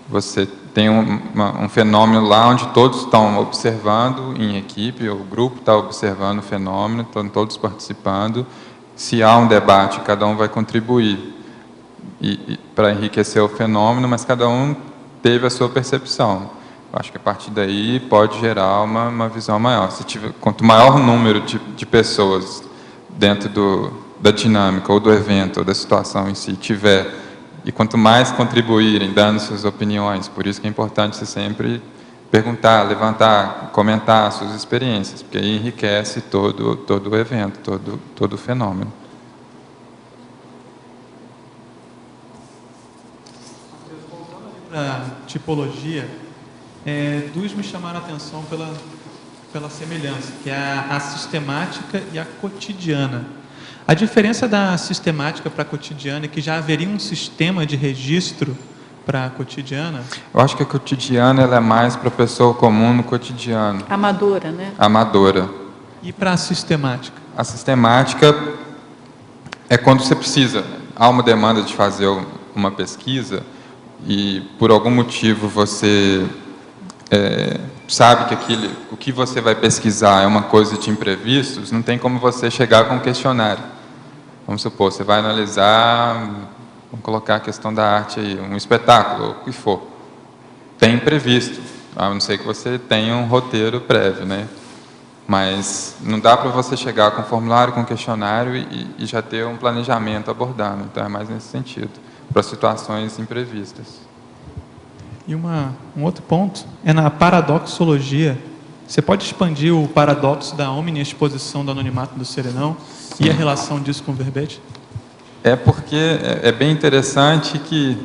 você tem um fenômeno lá onde todos estão observando em equipe, o grupo está observando o fenômeno, estão todos participando. Se há um debate, cada um vai contribuir para enriquecer o fenômeno, mas cada um teve a sua percepção. Acho que a partir daí pode gerar uma visão maior. Quanto maior o número de pessoas dentro da dinâmica, ou do evento, ou da situação em si tiver, e quanto mais contribuírem, dando suas opiniões, por isso que é importante você sempre perguntar, levantar, comentar suas experiências, porque aí enriquece todo o evento, todo o fenômeno.
Para tipologia, duas me chamaram a atenção pela semelhança, que é a sistemática e a cotidiana. A diferença da sistemática para a cotidiana é que já haveria um sistema de registro para a cotidiana?
Eu acho que a cotidiana ela é mais para a pessoa comum no cotidiano.
Amadora, né?
Amadora.
E para a sistemática?
A sistemática é quando você precisa. Há uma demanda de fazer uma pesquisa e, por algum motivo, você sabe que o que você vai pesquisar é uma coisa de imprevistos, não tem como você chegar com um questionário. Vamos supor, você vai analisar, vamos colocar a questão da arte aí, um espetáculo, ou o que for. Tem imprevisto, a não ser que você tenha um roteiro prévio, né? Mas não dá para você chegar com um formulário, com um questionário e já ter um planejamento abordado. Então, é mais nesse sentido, para situações imprevistas.
E um outro ponto é na paradoxologia. Você pode expandir o paradoxo da omni-exposição do anonimato do serenão? Sim. E a relação disso com o verbete?
Porque é bem interessante que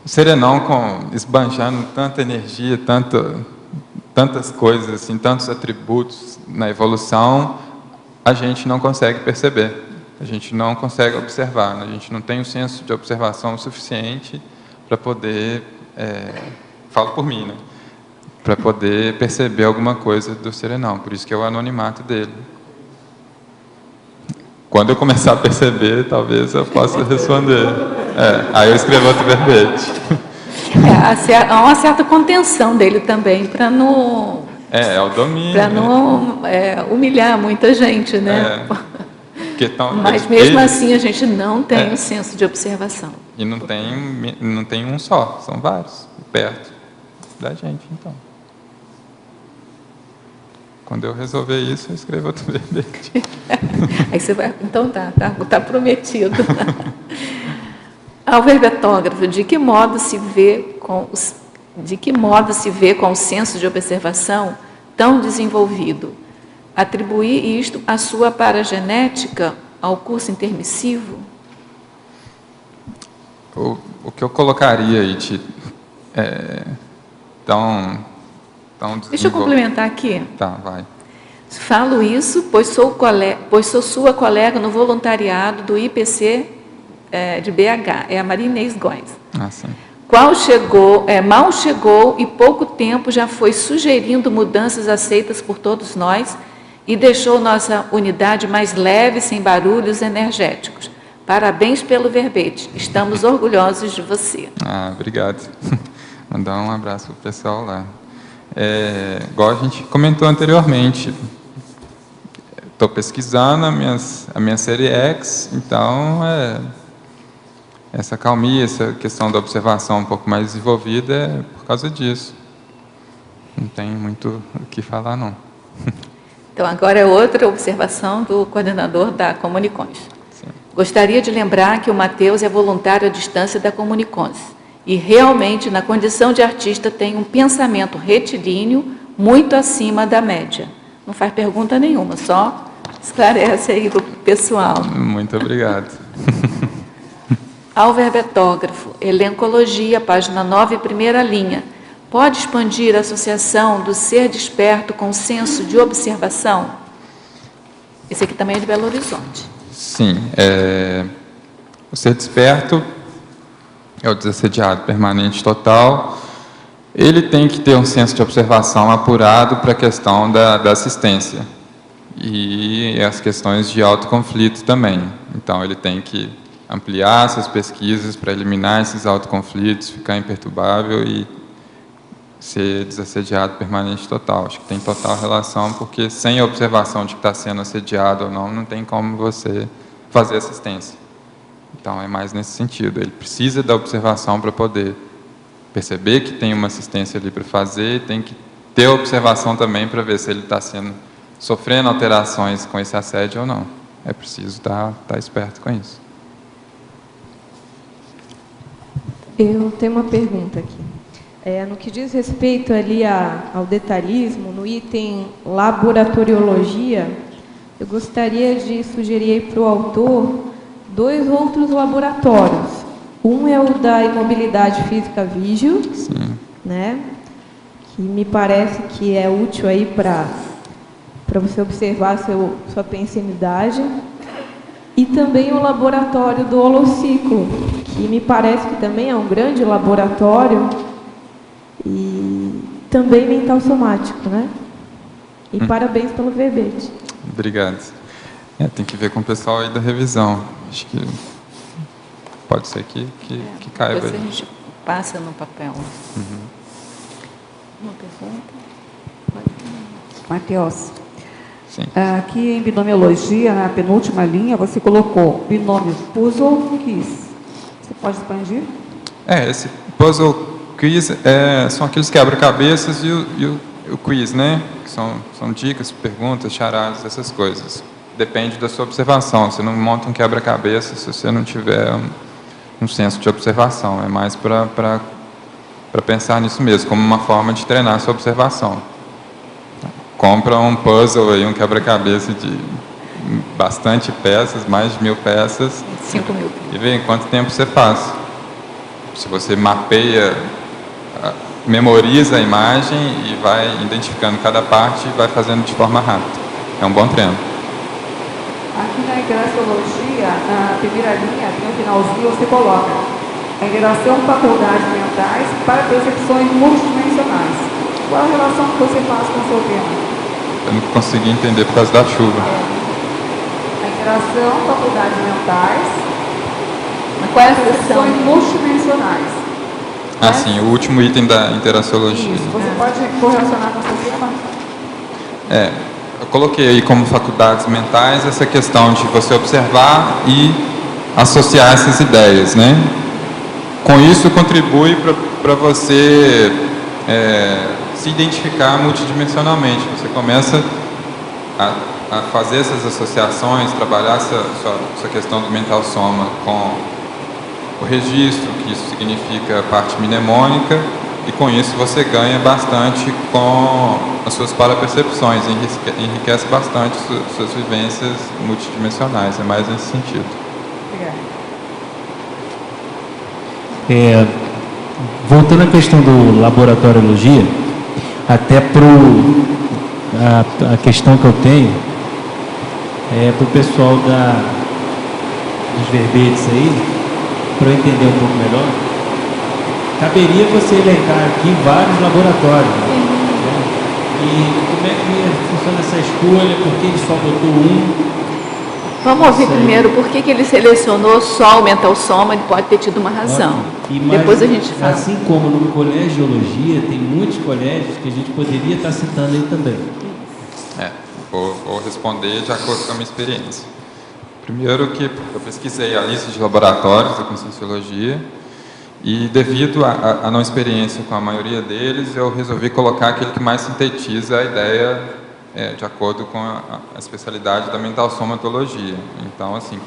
o serenão, esbanjando tanta energia, tantas coisas, assim, tantos atributos na evolução, a gente não consegue perceber, a gente não consegue observar, né? A gente não tem um senso de observação suficiente para poder, falo por mim, né? Para poder perceber alguma coisa do serenão, por isso que é o anonimato dele. Quando eu começar a perceber, talvez eu possa responder. Aí eu escrevo outro verbete.
Há uma certa contenção dele também, para não...
É o domínio.
Para não humilhar muita gente, né? Mas mesmo assim a gente não tem um senso de observação.
E não tem um só, são vários, perto da gente, então. Quando eu resolver isso, eu escrevo outro verbete.
Aí você vai... Então tá prometido. Ao verbetógrafo, de que modo se vê com o senso de observação tão desenvolvido? Atribuir isto à sua paragenética, ao curso intermissivo?
O que eu colocaria aí tão
Deixa eu complementar aqui.
Tá, vai.
Falo isso, pois sou sua colega no voluntariado do IPC de BH, é a Maria Inês Góes.
Sim.
Mal chegou e pouco tempo já foi sugerindo mudanças aceitas por todos nós e deixou nossa unidade mais leve, sem barulhos energéticos. Parabéns pelo verbete. Estamos orgulhosos de você.
Obrigado. Mandar um abraço para o pessoal lá. Igual a gente comentou anteriormente, estou pesquisando a minha série X, então essa calmia, essa questão da observação um pouco mais desenvolvida é por causa disso. Não tem muito o que falar, não.
Então, agora é outra observação do coordenador da Comunicons.
Sim.
Gostaria de lembrar que o Matheus é voluntário à distância da Comunicons e realmente, na condição de artista, tem um pensamento retilíneo muito acima da média. Não faz pergunta nenhuma, só esclarece aí para o pessoal.
Muito obrigado.
Alverbetógrafo, Elencologia, página 9, primeira linha. Pode expandir a associação do ser desperto com o senso de observação? Esse aqui também é de Belo Horizonte.
Sim. O ser desperto é o desassediado permanente total. Ele tem que ter um senso de observação apurado para a questão da assistência. E as questões de autoconflito também. Então, ele tem que ampliar suas pesquisas para eliminar esses autoconflitos, ficar imperturbável e ser desassediado permanente total. Acho que tem total relação, porque sem a observação de que está sendo assediado ou não tem como você fazer assistência. Então, é mais nesse sentido. Ele precisa da observação para poder perceber que tem uma assistência ali para fazer, tem que ter a observação também para ver se ele está sofrendo alterações com esse assédio ou não. É preciso estar esperto com isso.
Eu tenho uma pergunta aqui. No que diz respeito ali ao detalhismo, no item laboratoriologia, eu gostaria de sugerir para o autor 2 outros laboratórios. Um é o da imobilidade física vígil, né, que me parece que é útil aí para você observar sua pensinidade. E também o laboratório do holociclo, que me parece que também é um grande laboratório e também mental somático, né? E parabéns pelo verbete.
Obrigado. Tem que ver com o pessoal aí da revisão. Acho que pode ser que caiba.
Depois a gente passa no papel. Uma pergunta?
Matheus.
Sim.
Aqui em binomiologia, na penúltima linha, você colocou binômio puzzle quiz. Você pode expandir?
Esse puzzle quiz são aqueles quebra-cabeças e o quiz, né? Que são dicas, perguntas, charadas, essas coisas. Depende da sua observação. Você não monta um quebra-cabeça se você não tiver um senso de observação. É mais para pensar nisso mesmo, como uma forma de treinar a sua observação. Compra um puzzle aí, um quebra-cabeça de bastante peças, mais de 1000 peças.
5.000.
E vê em quanto tempo você passa. Se você mapeia, memoriza a imagem e vai identificando cada parte e vai fazendo de forma rápida. É um bom treino.
Aqui na interaciologia, na primeira linha, no finalzinho, você coloca a interação com faculdades mentais para percepções multidimensionais. Qual a relação que você faz com o seu tema?
Eu não consegui entender por causa da chuva.
A interação, faculdades mentais.
Qual é a relação?
Multidimensionais.
Sim, o último item da interaciologia.
Isso. Você pode correlacionar com o seu tema?
Eu coloquei aí como faculdades mentais essa questão de você observar e associar essas ideias, né? Com isso, contribui para você se identificar multidimensionalmente. Você começa a fazer essas associações, trabalhar essa questão do mental soma com o registro, que isso significa a parte mnemônica, e com isso você ganha bastante com as suas parapercepções, enriquece bastante suas vivências multidimensionais. É mais nesse sentido.
Obrigada.
Voltando à questão do laboratoriologia, até
a questão que eu tenho é para o pessoal dos verbetes aí, para eu entender um pouco melhor. Caberia você elencar aqui vários laboratórios, né? E como é que funciona essa escolha? Por que ele só botou um?
Vamos ouvir primeiro por que ele selecionou só o mental soma, ele pode ter tido uma razão. Depois a gente fala.
Assim como no colegiologia, tem muitos colégios que a gente poderia estar citando aí também.
Vou responder de acordo com a minha experiência. Primeiro que eu pesquisei a lista de laboratórios da Conscienciologia e devido à não experiência com a maioria deles, eu resolvi colocar aquele que mais sintetiza a ideia de acordo com a especialidade da mental somatologia. Então, assim,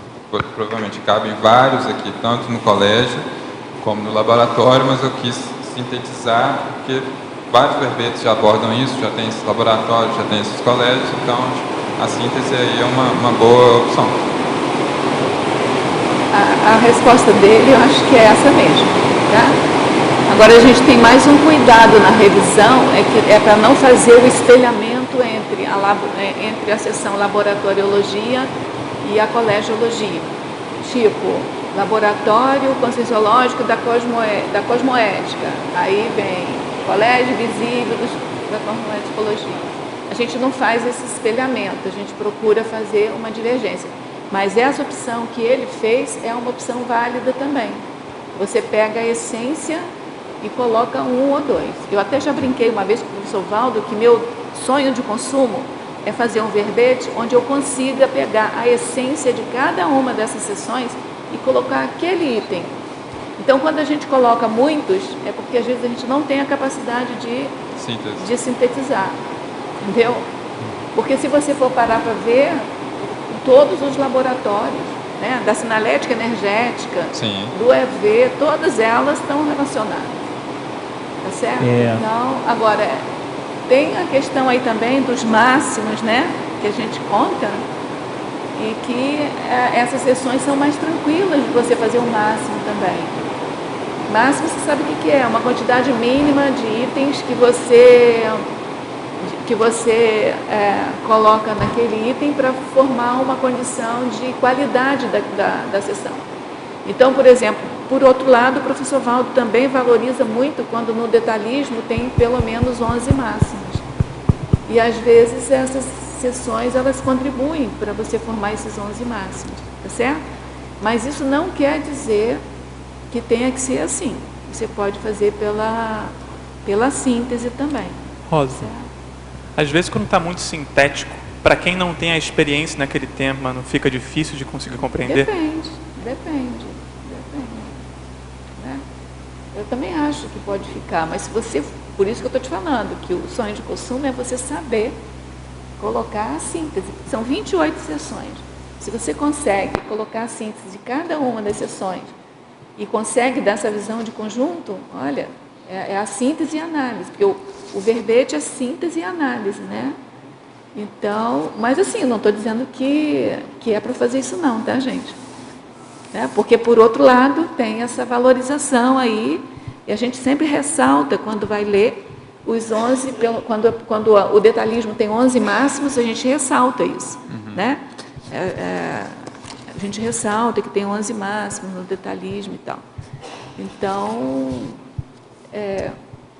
provavelmente cabem vários aqui, tanto no colégio como no laboratório, mas eu quis sintetizar, porque vários verbetes já abordam isso, já tem esses laboratórios, já tem esses colégios, então a síntese aí é uma boa opção.
A resposta dele, eu acho que é essa mesmo, tá? Agora, a gente tem mais um cuidado na revisão, é para não fazer o espelhamento entre a seção laboratoriologia e a colegiologia. Tipo, laboratório conscienciológico da cosmoética. Aí vem colégio visível da cosmoeticologia. A gente não faz esse espelhamento, a gente procura fazer uma divergência. Mas essa opção que ele fez é uma opção válida também. Você pega a essência e coloca um ou dois. Eu até já brinquei uma vez com o professor Valdo que meu sonho de consumo é fazer um verbete onde eu consiga pegar a essência de cada uma dessas sessões e colocar aquele item. Então, quando a gente coloca muitos, é porque às vezes a gente não tem a capacidade de sintetizar, entendeu? Porque se você for parar para ver, todos os laboratórios, né, da sinalética energética, sim, do EV, todas elas estão relacionadas. Tá certo? Então, agora, tem a questão aí também dos máximos, né, que a gente conta, e que essas sessões são mais tranquilas de você fazer o máximo também. Máximo, você sabe o que é? Uma quantidade mínima de itens que você coloca naquele item para formar uma condição de qualidade da sessão. Então, por exemplo, por outro lado, o professor Valdo também valoriza muito quando no detalhismo tem pelo menos 11 máximos. E às vezes essas sessões elas contribuem para você formar esses 11 máximos, tá certo? Mas isso não quer dizer que tenha que ser assim. Você pode fazer pela síntese também.
Rosa,
certo?
Às vezes quando está muito sintético, para quem não tem a experiência naquele tema, não fica difícil de conseguir compreender?
Depende. Né? Eu também acho que pode ficar, mas se você, por isso que eu estou te falando, que o sonho de consumo é você saber colocar a síntese. São 28 sessões. Se você consegue colocar a síntese de cada uma das sessões e consegue dar essa visão de conjunto, olha, é a síntese e a análise, porque o verbete é síntese e análise, né? Então, mas assim, eu não estou dizendo que é para fazer isso não, tá, gente? Porque, por outro lado, tem essa valorização aí, e a gente sempre ressalta quando vai ler os 11, quando o detalhismo tem 11 máximos, a gente ressalta isso, né? A gente ressalta que tem 11 máximos no detalhismo e tal. Então,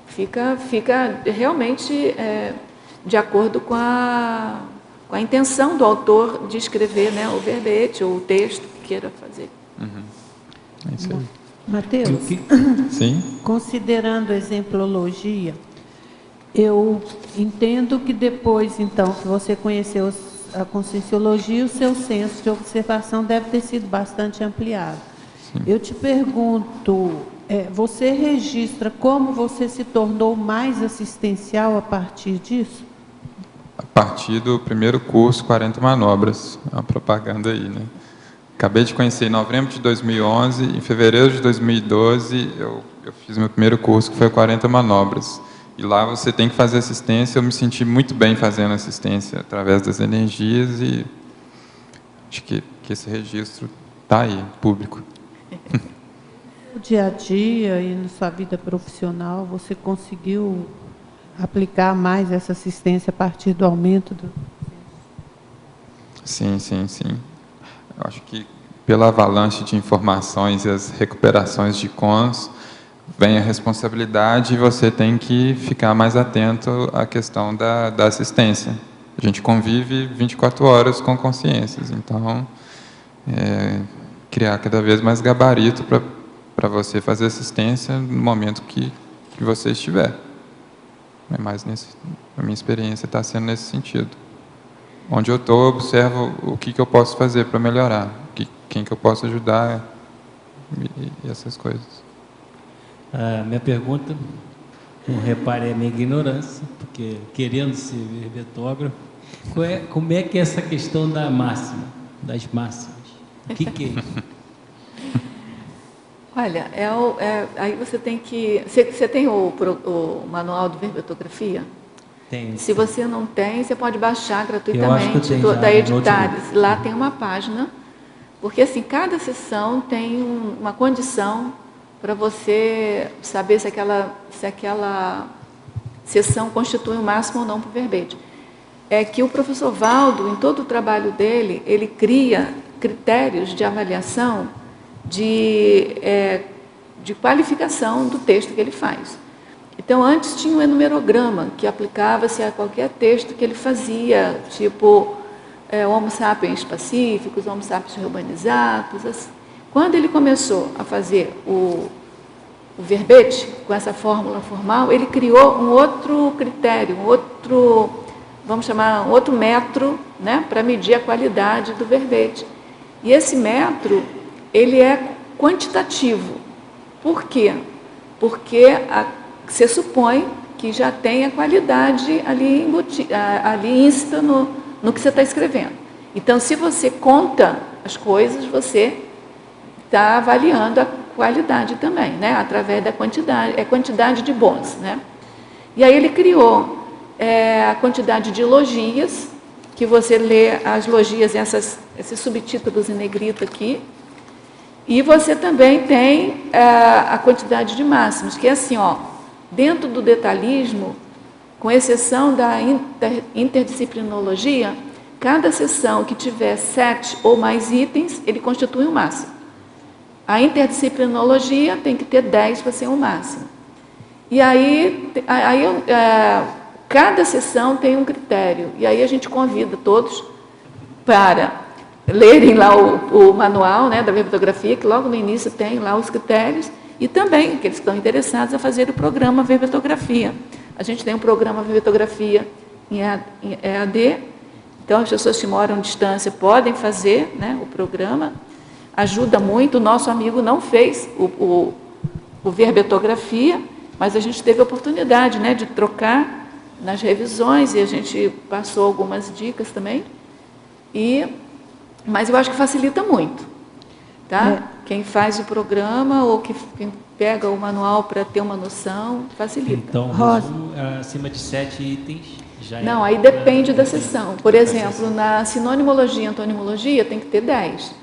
fica realmente de acordo com a intenção do autor de escrever, né, o verbete ou o texto que queira fazer.
É isso aí.
Mateus,
sim?
Considerando a exemplologia, eu entendo que depois, então, que você conheceu a Conscienciologia, o seu senso de observação deve ter sido bastante ampliado. Sim. Eu te pergunto, você registra como você se tornou mais assistencial a partir disso?
A partir do primeiro curso, 40 manobras, uma propaganda aí, né? Acabei de conhecer em novembro de 2011, em fevereiro de 2012 eu fiz meu primeiro curso, que foi 40 manobras. E lá você tem que fazer assistência, eu me senti muito bem fazendo assistência através das energias e acho que esse registro está aí, público.
No dia a dia e na sua vida profissional, você conseguiu aplicar mais essa assistência a partir do aumento do...
Sim. Eu acho que pela avalanche de informações e as recuperações de cons, vem a responsabilidade e você tem que ficar mais atento à questão da assistência. A gente convive 24 horas com consciências, então criar cada vez mais gabarito para você fazer assistência no momento que você estiver. É mais a minha experiência está sendo nesse sentido. Onde eu estou, observo o que eu posso fazer para melhorar, quem que eu posso ajudar e essas coisas.
Minha pergunta, não repare a minha ignorância, porque querendo ser verbetógrafo, como é que é essa questão da máxima, das máximas? O que é isso?
Olha, aí você tem que... Você tem o manual de verbetografia?
Tem.
Se você não tem, você pode baixar gratuitamente da Editares. Lá tem uma página, porque assim, cada sessão tem uma condição para você saber se aquela sessão constitui o máximo ou não para o verbete. É que o professor Valdo, em todo o trabalho dele, ele cria critérios de avaliação de qualificação do texto que ele faz. Então, antes tinha um enumerograma que aplicava-se a qualquer texto que ele fazia, tipo Homo sapiens pacíficos, Homo sapiens urbanizados. Assim. Quando ele começou a fazer o verbete, com essa fórmula formal, ele criou um outro critério, vamos chamar, um outro metro, né, para medir a qualidade do verbete. E esse metro, ele é quantitativo. Por quê? Porque você supõe que já tem a qualidade ali íncita no que você está escrevendo. Então, se você conta as coisas, você está avaliando a qualidade também, né? Através da quantidade, quantidade de bons, né? E aí ele criou a quantidade de logias, que você lê as logias, esses subtítulos em negrito aqui, e você também tem a quantidade de máximos, que é assim, ó, dentro do detalhismo, com exceção da interdisciplinologia, cada seção que tiver 7 ou mais itens, ele constitui um máximo. A interdisciplinologia tem que ter 10 para ser um máximo. E aí cada sessão tem um critério. E aí a gente convida todos para lerem lá o manual, né, da verbetografia, que logo no início tem lá os critérios, e também aqueles que estão interessados a fazer o programa verbetografia. A gente tem um programa verbetografia em EAD, então as pessoas que moram à distância podem fazer, né, o programa, ajuda muito. O nosso amigo não fez o verbetografia, mas a gente teve a oportunidade, né, de trocar nas revisões, e a gente passou algumas dicas também, mas eu acho que facilita muito, tá? Quem faz o programa ou quem pega o manual para ter uma noção, facilita.
Então, acima de 7 itens já
Não, aí depende da sessão. Por exemplo, na sinonimologia e antonimologia tem que ter 10.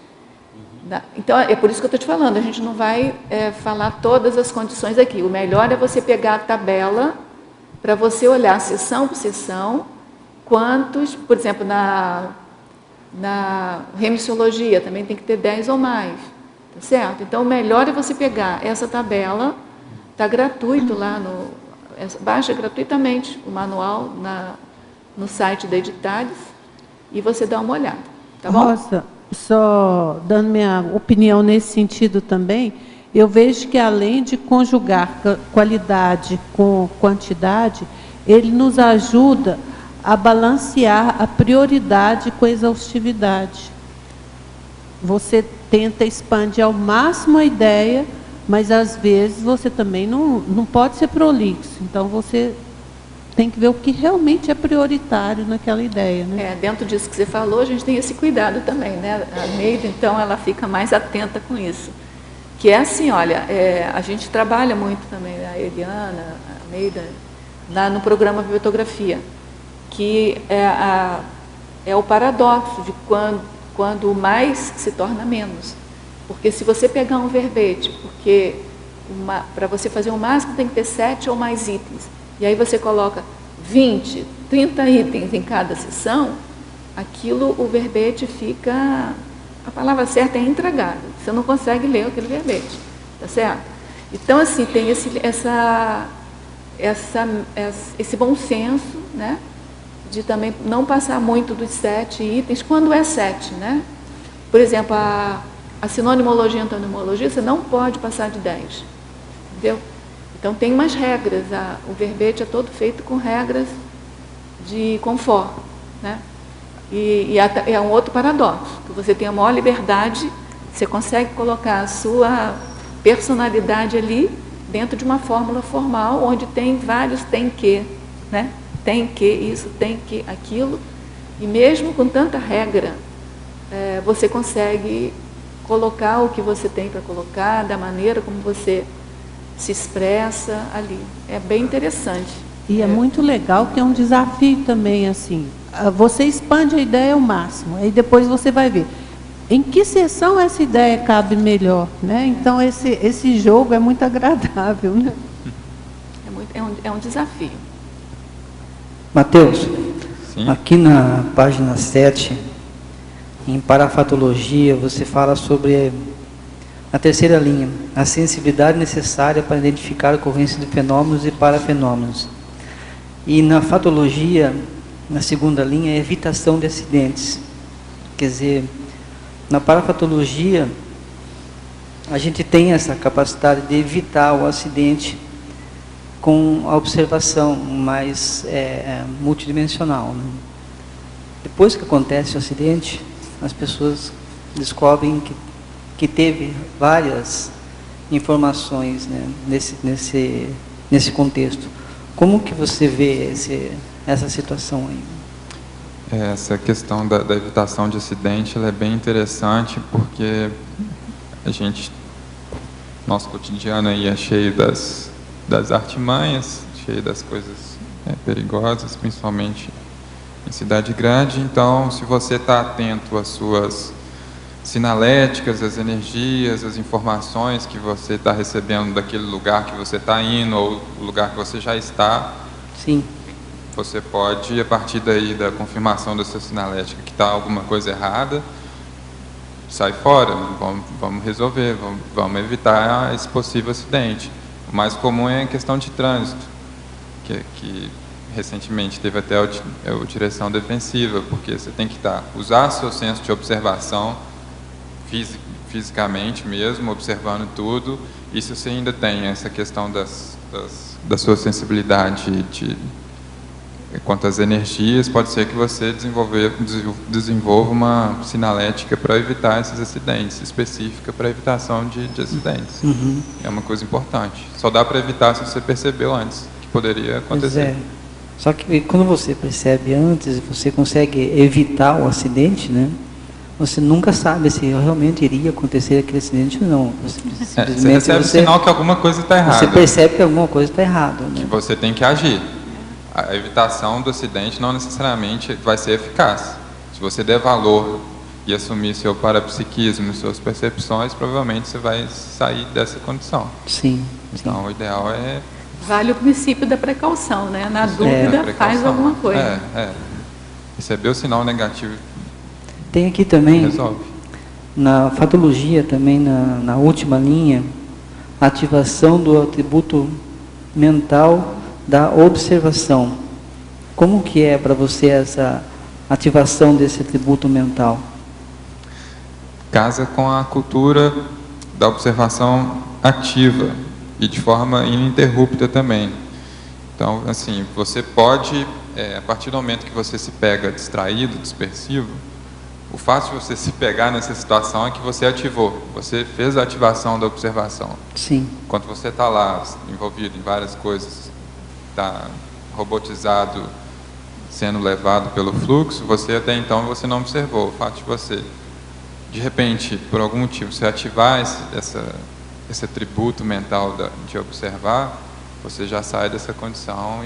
Então, é por isso que eu estou te falando, a gente não vai falar todas as condições aqui. O melhor é você pegar a tabela para você olhar sessão por sessão, quantos, por exemplo, na remissiologia também tem que ter 10 ou mais, tá certo? Então, o melhor é você pegar essa tabela, está gratuito lá, baixa gratuitamente o manual no site da Editares e você dá uma olhada, tá bom?
Rosa, só dando minha opinião nesse sentido também, eu vejo que além de conjugar qualidade com quantidade, ele nos ajuda a balancear a prioridade com a exaustividade. Você tenta expandir ao máximo a ideia, mas às vezes você também não pode ser prolixo. Então você tem que ver o que realmente é prioritário naquela ideia, né?
Dentro disso que você falou, a gente tem esse cuidado também, né? A Neida, então, ela fica mais atenta com isso. Que é assim, olha, a gente trabalha muito também, a Eliana, a Neida, lá no programa Verbetografia, que é o paradoxo de quando o mais se torna menos. Porque se você pegar um verbete, porque para você fazer o máximo tem que ter 7 ou mais itens, e aí você coloca 20, 30 itens em cada sessão, aquilo, o verbete fica, a palavra certa é intragável, você não consegue ler aquele verbete, tá certo? Então, assim, tem esse bom senso, né, de também não passar muito dos 7 itens, quando é 7, né? Por exemplo, a sinonimologia e antonimologia, você não pode passar de 10, entendeu? Então, tem umas regras, o verbete é todo feito com regras de confort, né? E é um outro paradoxo, que você tem a maior liberdade, você consegue colocar a sua personalidade ali dentro de uma fórmula formal, onde tem vários tem que, né? Tem que isso, tem que aquilo, e mesmo com tanta regra, você consegue colocar o que você tem para colocar, da maneira como você se expressa ali. É bem interessante.
E é muito legal que é um desafio também, assim. Você expande a ideia ao máximo, aí depois você vai ver em que sessão essa ideia cabe melhor, né? Então, esse jogo é muito agradável, né?
É um desafio.
Mateus, aqui na página 7, em parafatologia, você fala sobre a terceira linha, a sensibilidade necessária para identificar a ocorrência de fenômenos e parafenômenos. E na fatologia, na segunda linha, é evitação de acidentes. Quer dizer, na parafatologia, a gente tem essa capacidade de evitar o acidente com a observação mais multidimensional, né? Depois que acontece o acidente, as pessoas descobrem que teve várias informações, né, nesse contexto. Como que você vê essa situação aí?
Essa questão da evitação de acidente, ela é bem interessante, porque nosso cotidiano aí é cheio das artimanhas, cheio das coisas perigosas, principalmente em cidade grande. Então, se você está atento às suas sinaléticas, às energias, às informações que você está recebendo daquele lugar que você está indo, ou o lugar que você já está,
sim,
você pode, a partir daí da confirmação da sua sinalética que está alguma coisa errada, sai fora, vamos resolver, vamos evitar esse possível acidente. O mais comum é a questão de trânsito, que recentemente teve até a direção defensiva, porque você tem que usar seu senso de observação fisicamente mesmo, observando tudo, e se você ainda tem essa questão da sua sensibilidade quanto às energias, pode ser que você desenvolva uma sinalética para evitar esses acidentes, específica para evitação de acidentes.
Uhum.
É uma coisa importante. Só dá para evitar se você percebeu antes que poderia acontecer.
Só que quando você percebe antes, você consegue evitar o acidente, né? Você nunca sabe se realmente iria acontecer aquele acidente ou não.
Você recebe o sinal que alguma coisa está errada.
Você percebe que alguma coisa está errada, né?
Que você tem que agir. A evitação do acidente não necessariamente vai ser eficaz. Se você der valor e assumir seu parapsiquismo, suas percepções, provavelmente você vai sair dessa condição.
Sim.
Então, o ideal é...
Vale o princípio da precaução, né? Na dúvida, faz alguma coisa.
Receber o sinal negativo.
Tem aqui também,
resolve.
Na fatologia, também na última linha, ativação do atributo mental da observação. Como que é para você essa ativação desse atributo mental?
Casa com a cultura da observação ativa e de forma ininterrupta também. Então, assim, você pode, a partir do momento que você se pega distraído, dispersivo, o fato de você se pegar nessa situação é que você ativou, você fez a ativação da observação.
Sim.
Enquanto você está lá, envolvido em várias coisas, está robotizado, sendo levado pelo fluxo, você até então você não observou. O fato de você, de repente, por algum motivo, você ativar esse atributo mental de observar, você já sai dessa condição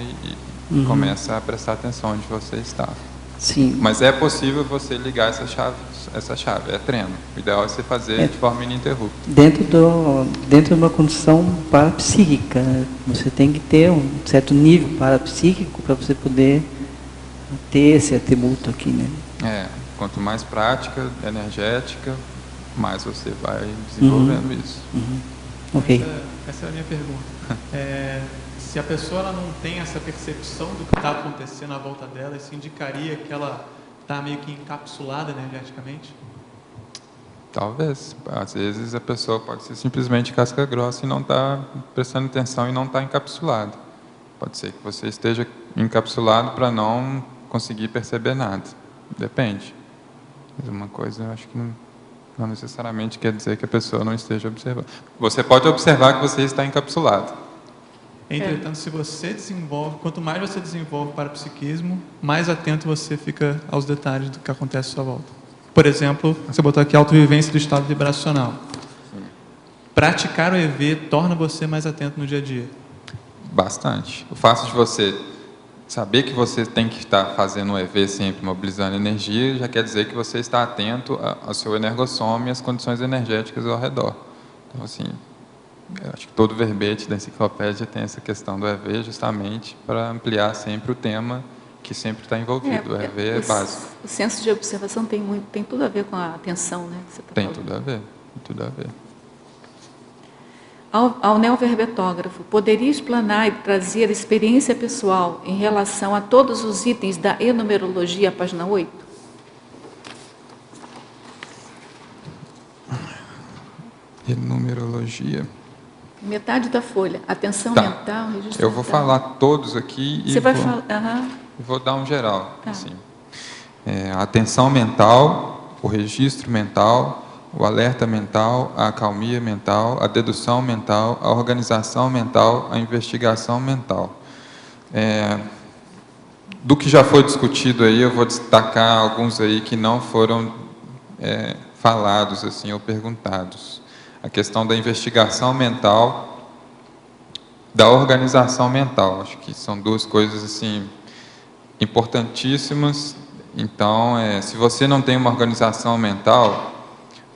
e começa a prestar atenção onde você está.
Sim.
Mas é possível você ligar essa chave essa chave, é treino. O ideal é você fazer de forma ininterrupta.
Dentro de uma condição parapsíquica, né? Você tem que ter um certo nível parapsíquico para você poder ter esse atributo aqui, né?
Quanto mais prática, energética, mais você vai desenvolvendo isso.
Ok.
Essa é a minha pergunta. Se a pessoa ela não tem essa percepção do que está acontecendo à volta dela, isso indicaria que ela está meio que encapsulada energeticamente?
Talvez. Às vezes a pessoa pode ser simplesmente casca grossa e não está prestando atenção e não está encapsulada. Pode ser que você esteja encapsulado para não conseguir perceber nada. Depende. Mas uma coisa eu acho que não necessariamente quer dizer que a pessoa não esteja observando. Você pode observar que você está encapsulado.
Entretanto, se você desenvolve, quanto mais você desenvolve para o psiquismo, mais atento você fica aos detalhes do que acontece à sua volta. Por exemplo, você botou aqui a autovivência do estado vibracional. Praticar o EV torna você mais atento no dia a dia?
Bastante. O fato de você saber que você tem que estar fazendo o EV sempre, mobilizando energia, já quer dizer que você está atento ao seu energossoma e às condições energéticas ao redor. Então, assim, eu acho que todo verbete da enciclopédia tem essa questão do EV justamente para ampliar sempre o tema que sempre está envolvido. O EV é básico.
O senso de observação tem tudo a ver com a atenção, né? Que você tá
tem
falando.
tudo a ver.
Ao neoverbetógrafo, poderia explanar e trazer a experiência pessoal em relação a todos os itens da enumerologia, página 8?
Enumerologia.
Metade da folha. Atenção
Tá.
mental, registro
Eu vou
mental.
falar todos aqui e
Você vai falar...
vou dar um geral.
Tá.
Assim. A atenção mental, o registro mental, o alerta mental, a acalmia mental, a dedução mental, a organização mental, a investigação mental. Do que já foi discutido aí, eu vou destacar alguns aí que não foram falados assim ou perguntados. A questão da investigação mental, da organização mental. Acho que são duas coisas assim importantíssimas. Então, se você não tem uma organização mental,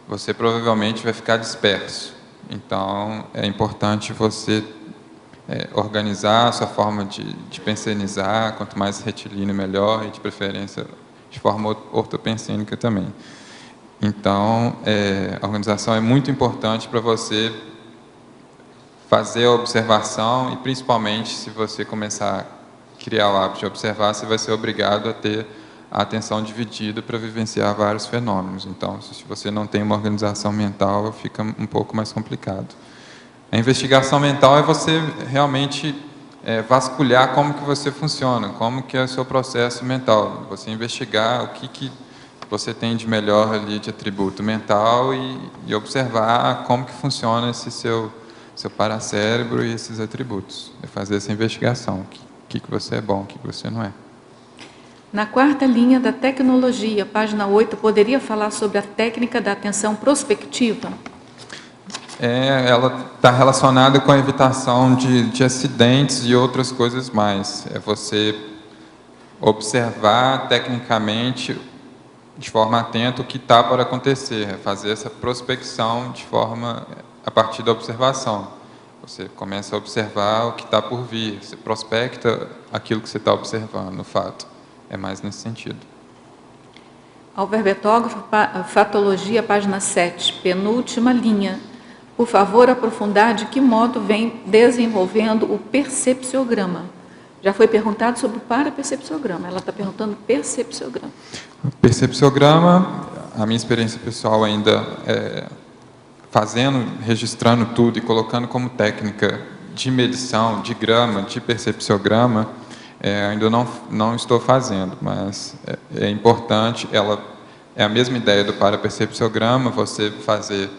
você provavelmente vai ficar disperso. Então, é importante você organizar a sua forma de pensenizar, quanto mais retilíneo melhor, e de preferência de forma ortopensênica também. Então, a organização é muito importante para você fazer a observação e, principalmente, se você começar a criar o hábito de observar, você vai ser obrigado a ter a atenção dividida para vivenciar vários fenômenos. Então, se você não tem uma organização mental, fica um pouco mais complicado. A investigação mental é você realmente vasculhar como que você funciona, como que é o seu processo mental. Você investigar o que você tem de melhor ali de atributo mental e observar como que funciona esse seu paracérebro e esses atributos. É fazer essa investigação, o que você é bom, o que você não é.
Na quarta linha da tecnologia, página 8, poderia falar sobre a técnica da atenção prospectiva?
Ela está relacionada com a evitação de acidentes e outras coisas mais. É você observar tecnicamente, de forma atenta, o que está para acontecer. É fazer essa prospecção a partir da observação. Você começa a observar o que está por vir. Você prospecta aquilo que você está observando, no fato. É mais nesse sentido.
Ao verbetógrafo, fatologia, página 7, penúltima linha. Por favor, aprofundar de que modo vem desenvolvendo o percepciograma. Já foi perguntado sobre o parapercepciograma. Ela está perguntando percepciograma.
O percepciograma, a minha experiência pessoal ainda registrando tudo e colocando como técnica de medição, de grama, de percepciograma, ainda não estou fazendo, mas é importante. Ela é a mesma ideia do parapercepciograma, você fazer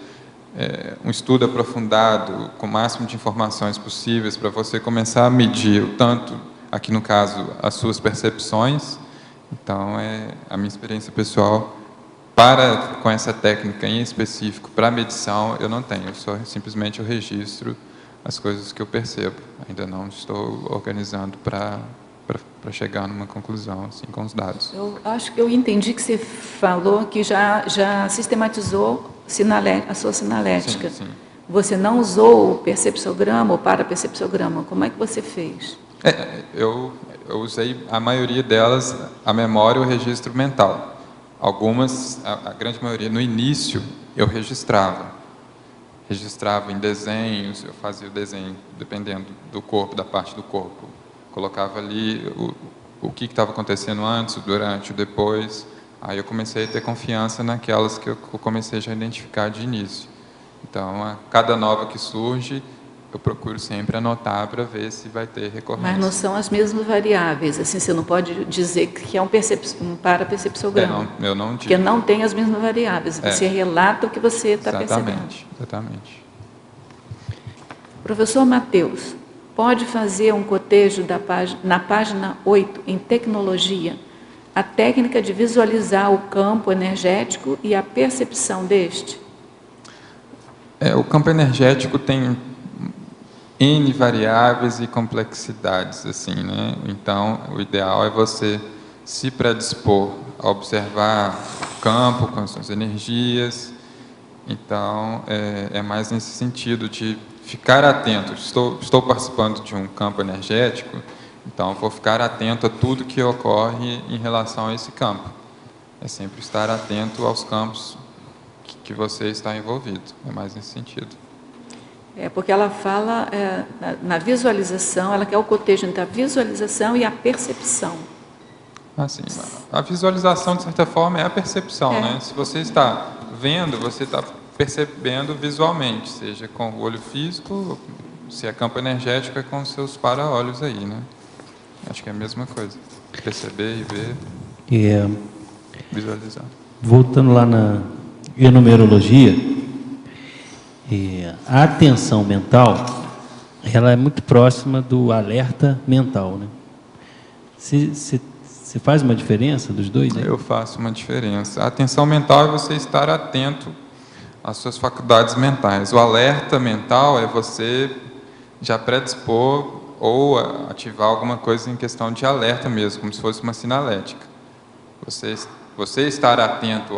um estudo aprofundado, com o máximo de informações possíveis, para você começar a medir o tanto, aqui no caso, as suas percepções. Então, a minha experiência pessoal, com essa técnica em específico, para medição, eu não tenho, simplesmente eu registro as coisas que eu percebo. Ainda não estou organizando para para chegar numa conclusão assim, com os dados.
Eu acho que eu entendi que você falou que já sistematizou a sua sinalética.
Sim, sim.
Você não usou o percepciograma ou parapercepciograma. Como é que você fez?
Eu usei a maioria delas, a memória e o registro mental. Algumas, a grande maioria, no início, eu registrava em desenhos, eu fazia o desenho, dependendo do corpo, da parte do corpo. Colocava ali o que estava acontecendo antes, durante, depois. Aí eu comecei a ter confiança naquelas que eu comecei já a identificar de início. Então, a cada nova que surge, eu procuro sempre anotar para ver se vai ter recorrência.
Mas não são as mesmas variáveis. Assim, você não pode dizer que é um parapercepciograma.
Eu não digo.
Porque não tem as mesmas variáveis. Você relata o que você está percebendo.
Exatamente.
Professor Matheus, pode fazer um cotejo na página 8, em tecnologia, a técnica de visualizar o campo energético e a percepção deste?
O campo energético tem N variáveis e complexidades, assim, né? Então, o ideal é você se predispor a observar o campo com as suas energias. Então, é mais nesse sentido de ficar atento. Estou participando de um campo energético, então vou ficar atento a tudo que ocorre em relação a esse campo. É sempre estar atento aos campos que você está envolvido. É mais nesse sentido.
Porque ela fala na visualização, ela quer o cotejo entre a visualização e a percepção.
Assim, a visualização, de certa forma, é a percepção, né? Se você está vendo, você está percebendo visualmente, seja com o olho físico, se é campo energético, é com os seus para-olhos aí, né? Acho que é a mesma coisa. Perceber e ver, visualizar.
Voltando lá na numerologia, a atenção mental, ela é muito próxima do alerta mental, né? Você faz uma diferença dos dois? Né?
Eu faço uma diferença. A atenção mental é você estar atento às suas faculdades mentais. O alerta mental é você já predispor ou ativar alguma coisa em questão de alerta mesmo, como se fosse uma sinalética. Você estar atento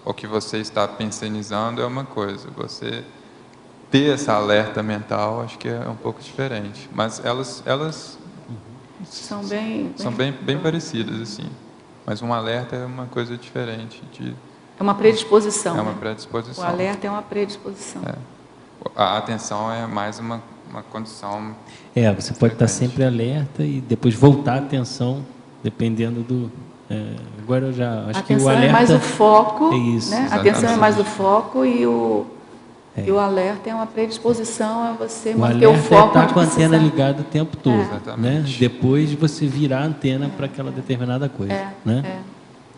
ao que você está pensionizando é uma coisa. Você ter essa alerta mental, acho que é um pouco diferente. Mas elas
são bem
parecidas, assim. Mas um alerta é uma coisa diferente.
É uma predisposição.
É uma predisposição.
O alerta é uma predisposição.
A atenção é mais uma condição...
você pode estar sempre alerta e depois voltar a atenção, dependendo do... agora eu já acho que o alerta...
é mais o foco,
é isso,
né? A atenção é mais o foco e o alerta é uma predisposição a você manter o foco.
O alerta é estar com a antena ligada o tempo todo. Né?
Exatamente.
Depois você virar a antena para aquela determinada coisa. Né?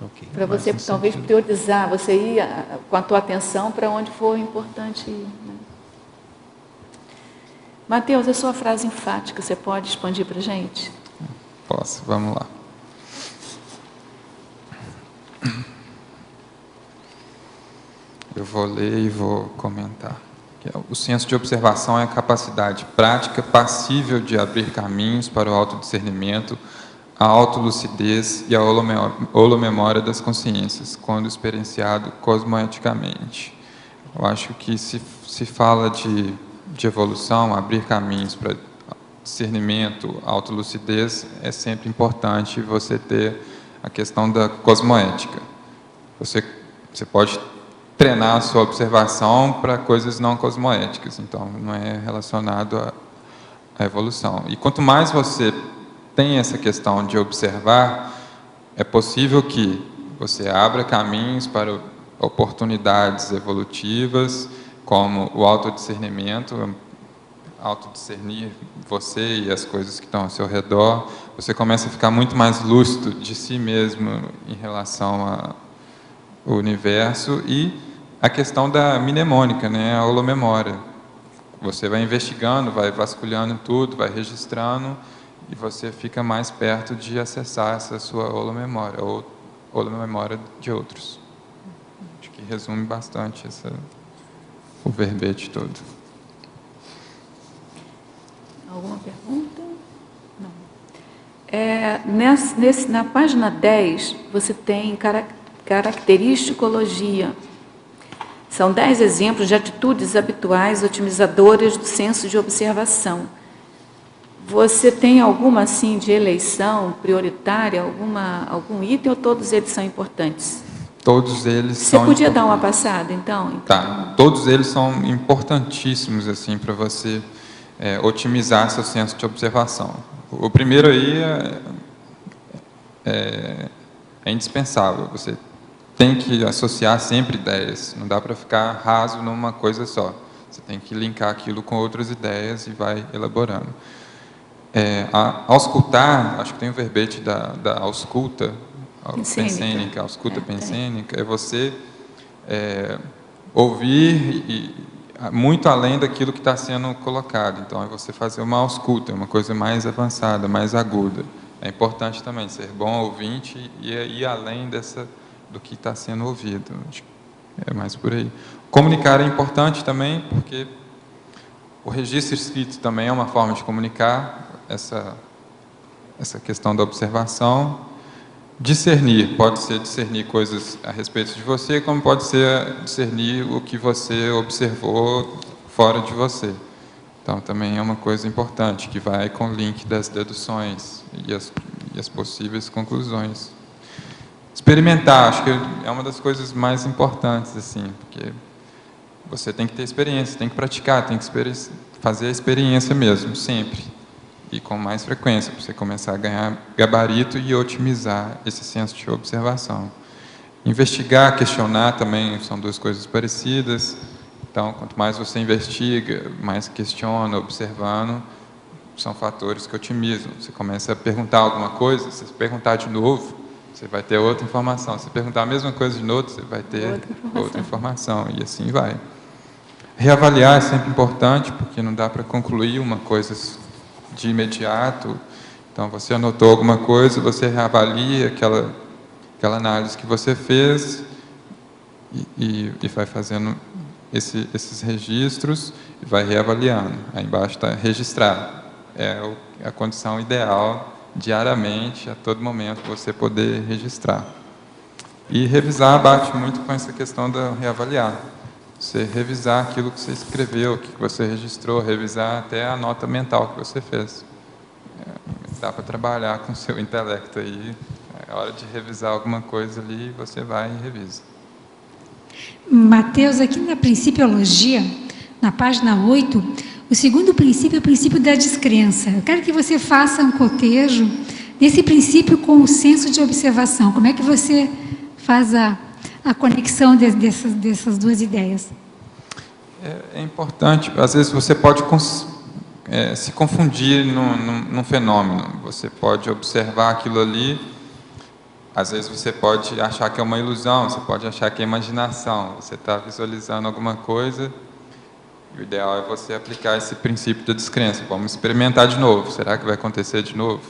Okay.
Para você talvez priorizar, você ir com a tua atenção para onde for importante ir. Né? Matheus, a sua frase enfática, você pode expandir para a gente?
Posso, vamos lá. Eu vou ler e vou comentar. O senso de observação é a capacidade prática passível de abrir caminhos para o autodiscernimento, a autolucidez e a holomemória das consciências, quando experienciado cosmoeticamente. Eu acho que se fala de evolução, abrir caminhos para discernimento, autolucidez, é sempre importante você ter a questão da cosmoética. Você pode treinar a sua observação para coisas não cosmoéticas, então não é relacionado à evolução. E quanto mais você tem essa questão de observar, é possível que você abra caminhos para oportunidades evolutivas, como o autodiscernimento, autodiscernir você e as coisas que estão ao seu redor. Você começa a ficar muito mais lúcido de si mesmo em relação ao universo, e a questão da mnemônica, né, a holomemória. Você vai investigando, vai vasculhando tudo, vai registrando, e você fica mais perto de acessar essa sua holomemória, ou holomemória de outros. Acho que resume bastante o verbete todo.
Alguma pergunta? Não. Na página 10, você tem caracteristicologia. São 10 exemplos de atitudes habituais otimizadoras do senso de observação. Você tem alguma, assim, de eleição prioritária, algum item, ou todos eles são importantes?
Todos eles são...
Você podia dar uma passada, então?
Tá. Todos eles são importantíssimos, assim, para você otimizar seu senso de observação. O primeiro aí é indispensável. Você tem que associar sempre ideias. Não dá para ficar raso numa coisa só. Você tem que linkar aquilo com outras ideias e vai elaborando. Auscultar, acho que tem o verbete da ausculta, pensênica, ausculta pensênica, é você ouvir muito além daquilo que está sendo colocado. Então, é você fazer uma ausculta, uma coisa mais avançada, mais aguda. É importante também ser bom ouvinte e ir além do que está sendo ouvido. É mais por aí. Comunicar é importante também, porque o registro escrito também é uma forma de comunicar essa questão da observação. Discernir, pode ser discernir coisas a respeito de você, como pode ser discernir o que você observou fora de você. Então, também é uma coisa importante, que vai com o link das deduções e as possíveis conclusões. Experimentar, acho que é uma das coisas mais importantes, assim, porque você tem que ter experiência, tem que praticar, tem que fazer a experiência mesmo, sempre. E com mais frequência, para você começar a ganhar gabarito e otimizar esse senso de observação. Investigar, questionar também são duas coisas parecidas. Então, quanto mais você investiga, mais questiona, observando, são fatores que otimizam. Você começa a perguntar alguma coisa, se você perguntar de novo, você vai ter outra informação. Se perguntar a mesma coisa de novo, você vai ter outra informação. E assim vai. Reavaliar é sempre importante, porque não dá para concluir uma coisa de imediato. Então, você anotou alguma coisa, você reavalia aquela análise que você fez e vai fazendo esses registros e vai reavaliando. Aí embaixo está registrar. É a condição ideal, diariamente, a todo momento, você poder registrar. E revisar bate muito com essa questão da reavaliar. Você revisar aquilo que você escreveu, o que você registrou, revisar até a nota mental que você fez. Dá para trabalhar com o seu intelecto aí. É hora de revisar alguma coisa ali, você vai e revisa.
Mateus, aqui na Principiologia, na página 8, o segundo princípio é o princípio da descrença. Eu quero que você faça um cotejo desse princípio com o senso de observação. Como é que você faz a conexão dessas duas ideias?
É importante, às vezes você pode se confundir num fenômeno. Você pode observar aquilo ali, às vezes você pode achar que é uma ilusão, você pode achar que é imaginação. Você está visualizando alguma coisa, e o ideal é você aplicar esse princípio da descrença. Vamos experimentar de novo. Será que vai acontecer de novo?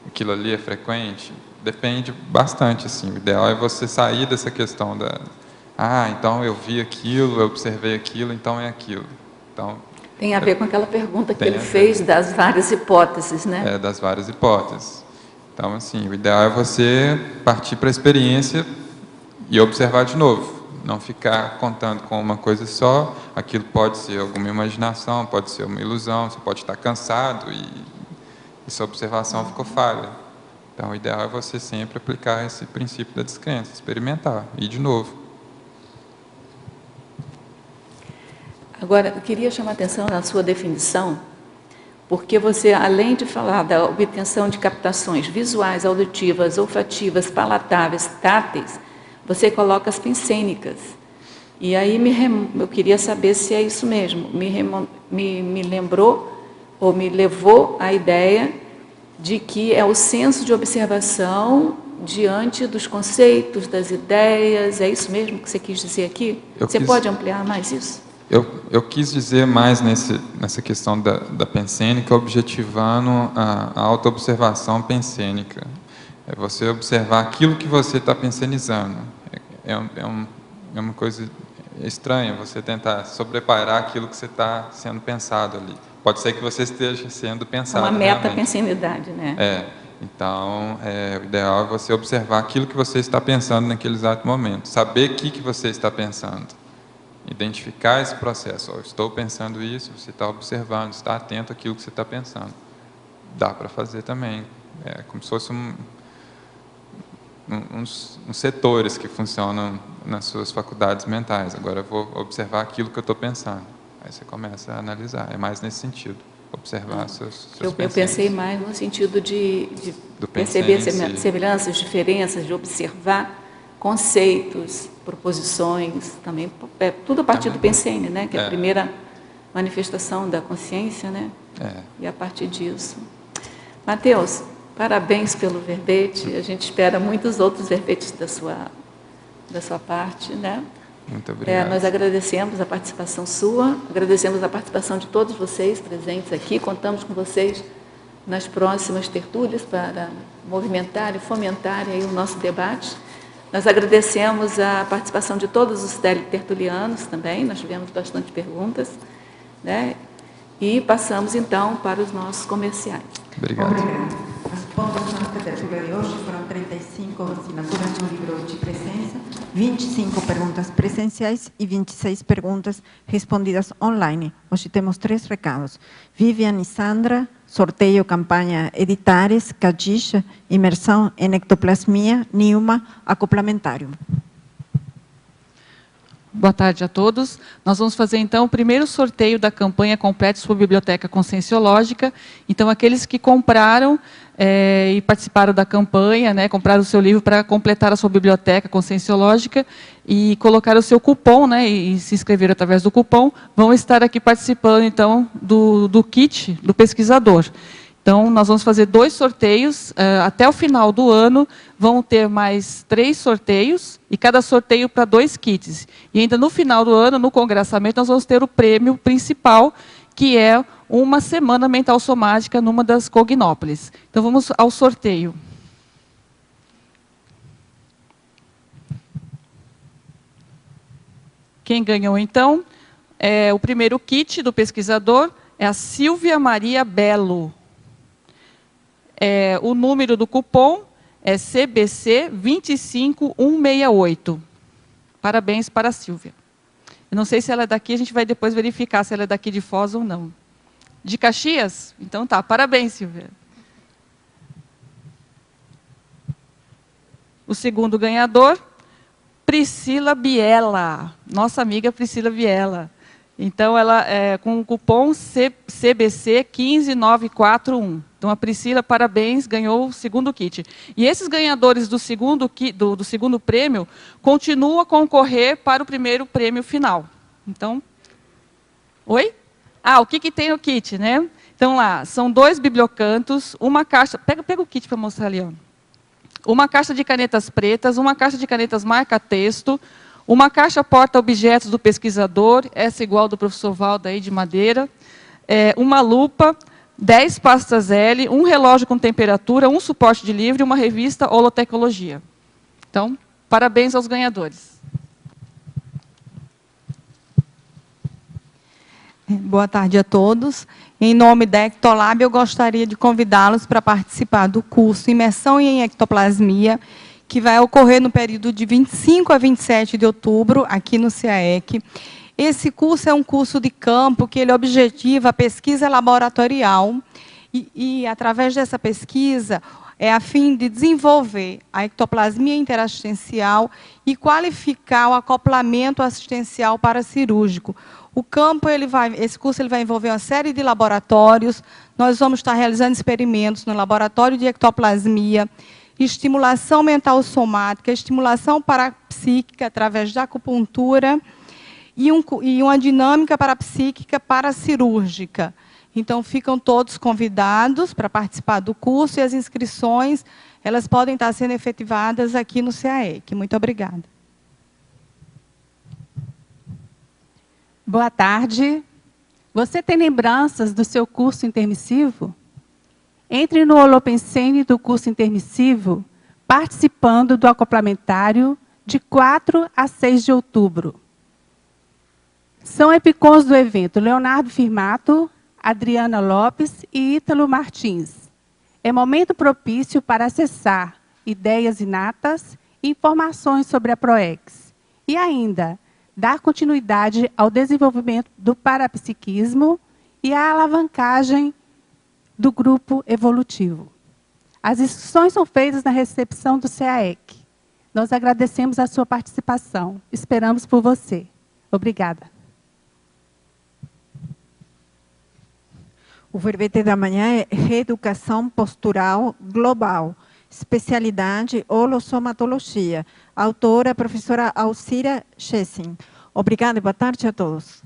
Aquilo ali é frequente? Depende bastante, assim. O ideal é você sair dessa questão então eu vi aquilo, eu observei aquilo, então é aquilo. Então,
tem a ver com aquela pergunta que ele fez das várias hipóteses, né?
Das várias hipóteses. Então, assim, o ideal é você partir para a experiência e observar de novo. Não ficar contando com uma coisa só. Aquilo pode ser alguma imaginação, pode ser uma ilusão, você pode estar cansado e sua observação ficou falha. Então, o ideal é você sempre aplicar esse princípio da descrença, experimentar, e de novo.
Agora, eu queria chamar a atenção na sua definição, porque você, além de falar da obtenção de captações visuais, auditivas, olfativas, palatáveis, táteis, você coloca as pensênicas. E aí eu queria saber se é isso mesmo. Me lembrou, ou me levou à ideia de que é o senso de observação diante dos conceitos, das ideias. É isso mesmo que você quis dizer aqui? Você pode ampliar mais isso?
Eu quis dizer mais nessa questão da pensênica, objetivando a autoobservação pensênica. É você observar aquilo que você está pensenizando. É uma coisa estranha você tentar sobreparar aquilo que você está sendo pensado ali. Pode ser que você esteja sendo pensado.
Uma meta-pensenidade, né?
Então, o ideal é você observar aquilo que você está pensando naquele exato momento, saber o que você está pensando, identificar esse processo. Eu estou pensando isso, você está observando, está atento àquilo que você está pensando. Dá para fazer também, como se fosse uns setores que funcionam nas suas faculdades mentais. Agora eu vou observar aquilo que eu estou pensando. Aí você começa a analisar, é mais nesse sentido. Observar seus
eu pensei mais no sentido de perceber semelhanças, diferenças, de observar conceitos, proposições, também tudo a partir do pensene, né? Que é a primeira manifestação da consciência, né? E a partir disso. Mateus, parabéns pelo verbete. A gente espera muitos outros verbetes da sua parte, né?
Muito obrigado.
Nós agradecemos a participação sua, agradecemos a participação de todos vocês presentes aqui, contamos com vocês nas próximas tertúlias para movimentar e fomentar aí o nosso debate. Nós agradecemos a participação de todos os tertulianos também, nós tivemos bastante perguntas, né? E passamos então para os nossos comerciais.
Obrigado.
Os pontos da tertúlia de hoje foram 35 assinaturas no livro de presença, 25 perguntas presenciais e 26 perguntas respondidas online. Hoje temos 3 recados. Vivian e Sandra, sorteio campanha Editares, Cajixa, imersão em ectoplasmia, Nilma, acoplamentário.
Boa tarde a todos. Nós vamos fazer, então, o primeiro sorteio da campanha Complete Sua Biblioteca Conscienciológica. Então, aqueles que compraram e participaram da campanha, né, compraram o seu livro para completar a sua biblioteca conscienciológica e colocaram o seu cupom, né, e se inscreveram através do cupom, vão estar aqui participando, então, do kit do pesquisador. Então, nós vamos fazer 2 sorteios. Até o final do ano, vão ter mais 3 sorteios, e cada sorteio para 2 kits. E ainda no final do ano, no congressamento, nós vamos ter o prêmio principal, que é uma semana mental somática numa das Cognópolis. Então, vamos ao sorteio. Quem ganhou, então, o primeiro kit do pesquisador é a Silvia Maria Belo. O número do cupom é CBC 25168. Parabéns para a Silvia. Eu não sei se ela é daqui, a gente vai depois verificar se ela é daqui de Foz ou não. De Caxias? Então tá, parabéns, Silvia. O segundo ganhador, Priscila Biela, nossa amiga Priscila Biela. Então, ela com o cupom CBC 15941. Então, a Priscila, parabéns, ganhou o segundo kit. E esses ganhadores do segundo prêmio continuam a concorrer para o primeiro prêmio final. Então, oi? O que tem no kit, né? Então, lá, são 2 bibliocantos, uma caixa... Pega o kit para mostrar ali, ó. Uma caixa de canetas pretas, uma caixa de canetas marca-texto, uma caixa porta-objetos do pesquisador, essa igual do professor Valdo aí de madeira, uma lupa, 10 pastas L, um relógio com temperatura, um suporte de livro e uma revista Holotecnologia. Então, parabéns aos ganhadores.
Boa tarde a todos. Em nome da Ectolab, eu gostaria de convidá-los para participar do curso Imersão em Ectoplasmia, que vai ocorrer no período de 25 a 27 de outubro, aqui no CAEC. Esse curso é um curso de campo que ele objetiva a pesquisa laboratorial e através dessa pesquisa, a fim de desenvolver a ectoplasmia interassistencial e qualificar o acoplamento assistencial paracirúrgico. O campo, esse curso vai envolver uma série de laboratórios. Nós vamos estar realizando experimentos no laboratório de ectoplasmia, estimulação mental somática, estimulação parapsíquica através da acupuntura e uma dinâmica parapsíquica paracirúrgica. Então, ficam todos convidados para participar do curso e as inscrições, elas podem estar sendo efetivadas aqui no CAEC. Muito obrigada.
Boa tarde. Você tem lembranças do seu curso intermissivo? Entre no Holopensene do curso intermissivo, participando do acoplamentário de 4 a 6 de outubro. São epicons do evento Leonardo Firmato, Adriana Lopes e Ítalo Martins. É momento propício para acessar ideias inatas e informações sobre a PROEX. E ainda, dar continuidade ao desenvolvimento do parapsiquismo e à alavancagem do grupo evolutivo. As inscrições são feitas na recepção do CAEC. Nós agradecemos a sua participação. Esperamos por você. Obrigada.
O verbete da manhã é Reeducação Postural Global, especialidade Holossomatologia. A autora, a professora Alcira Chessin. Obrigada e boa tarde a todos.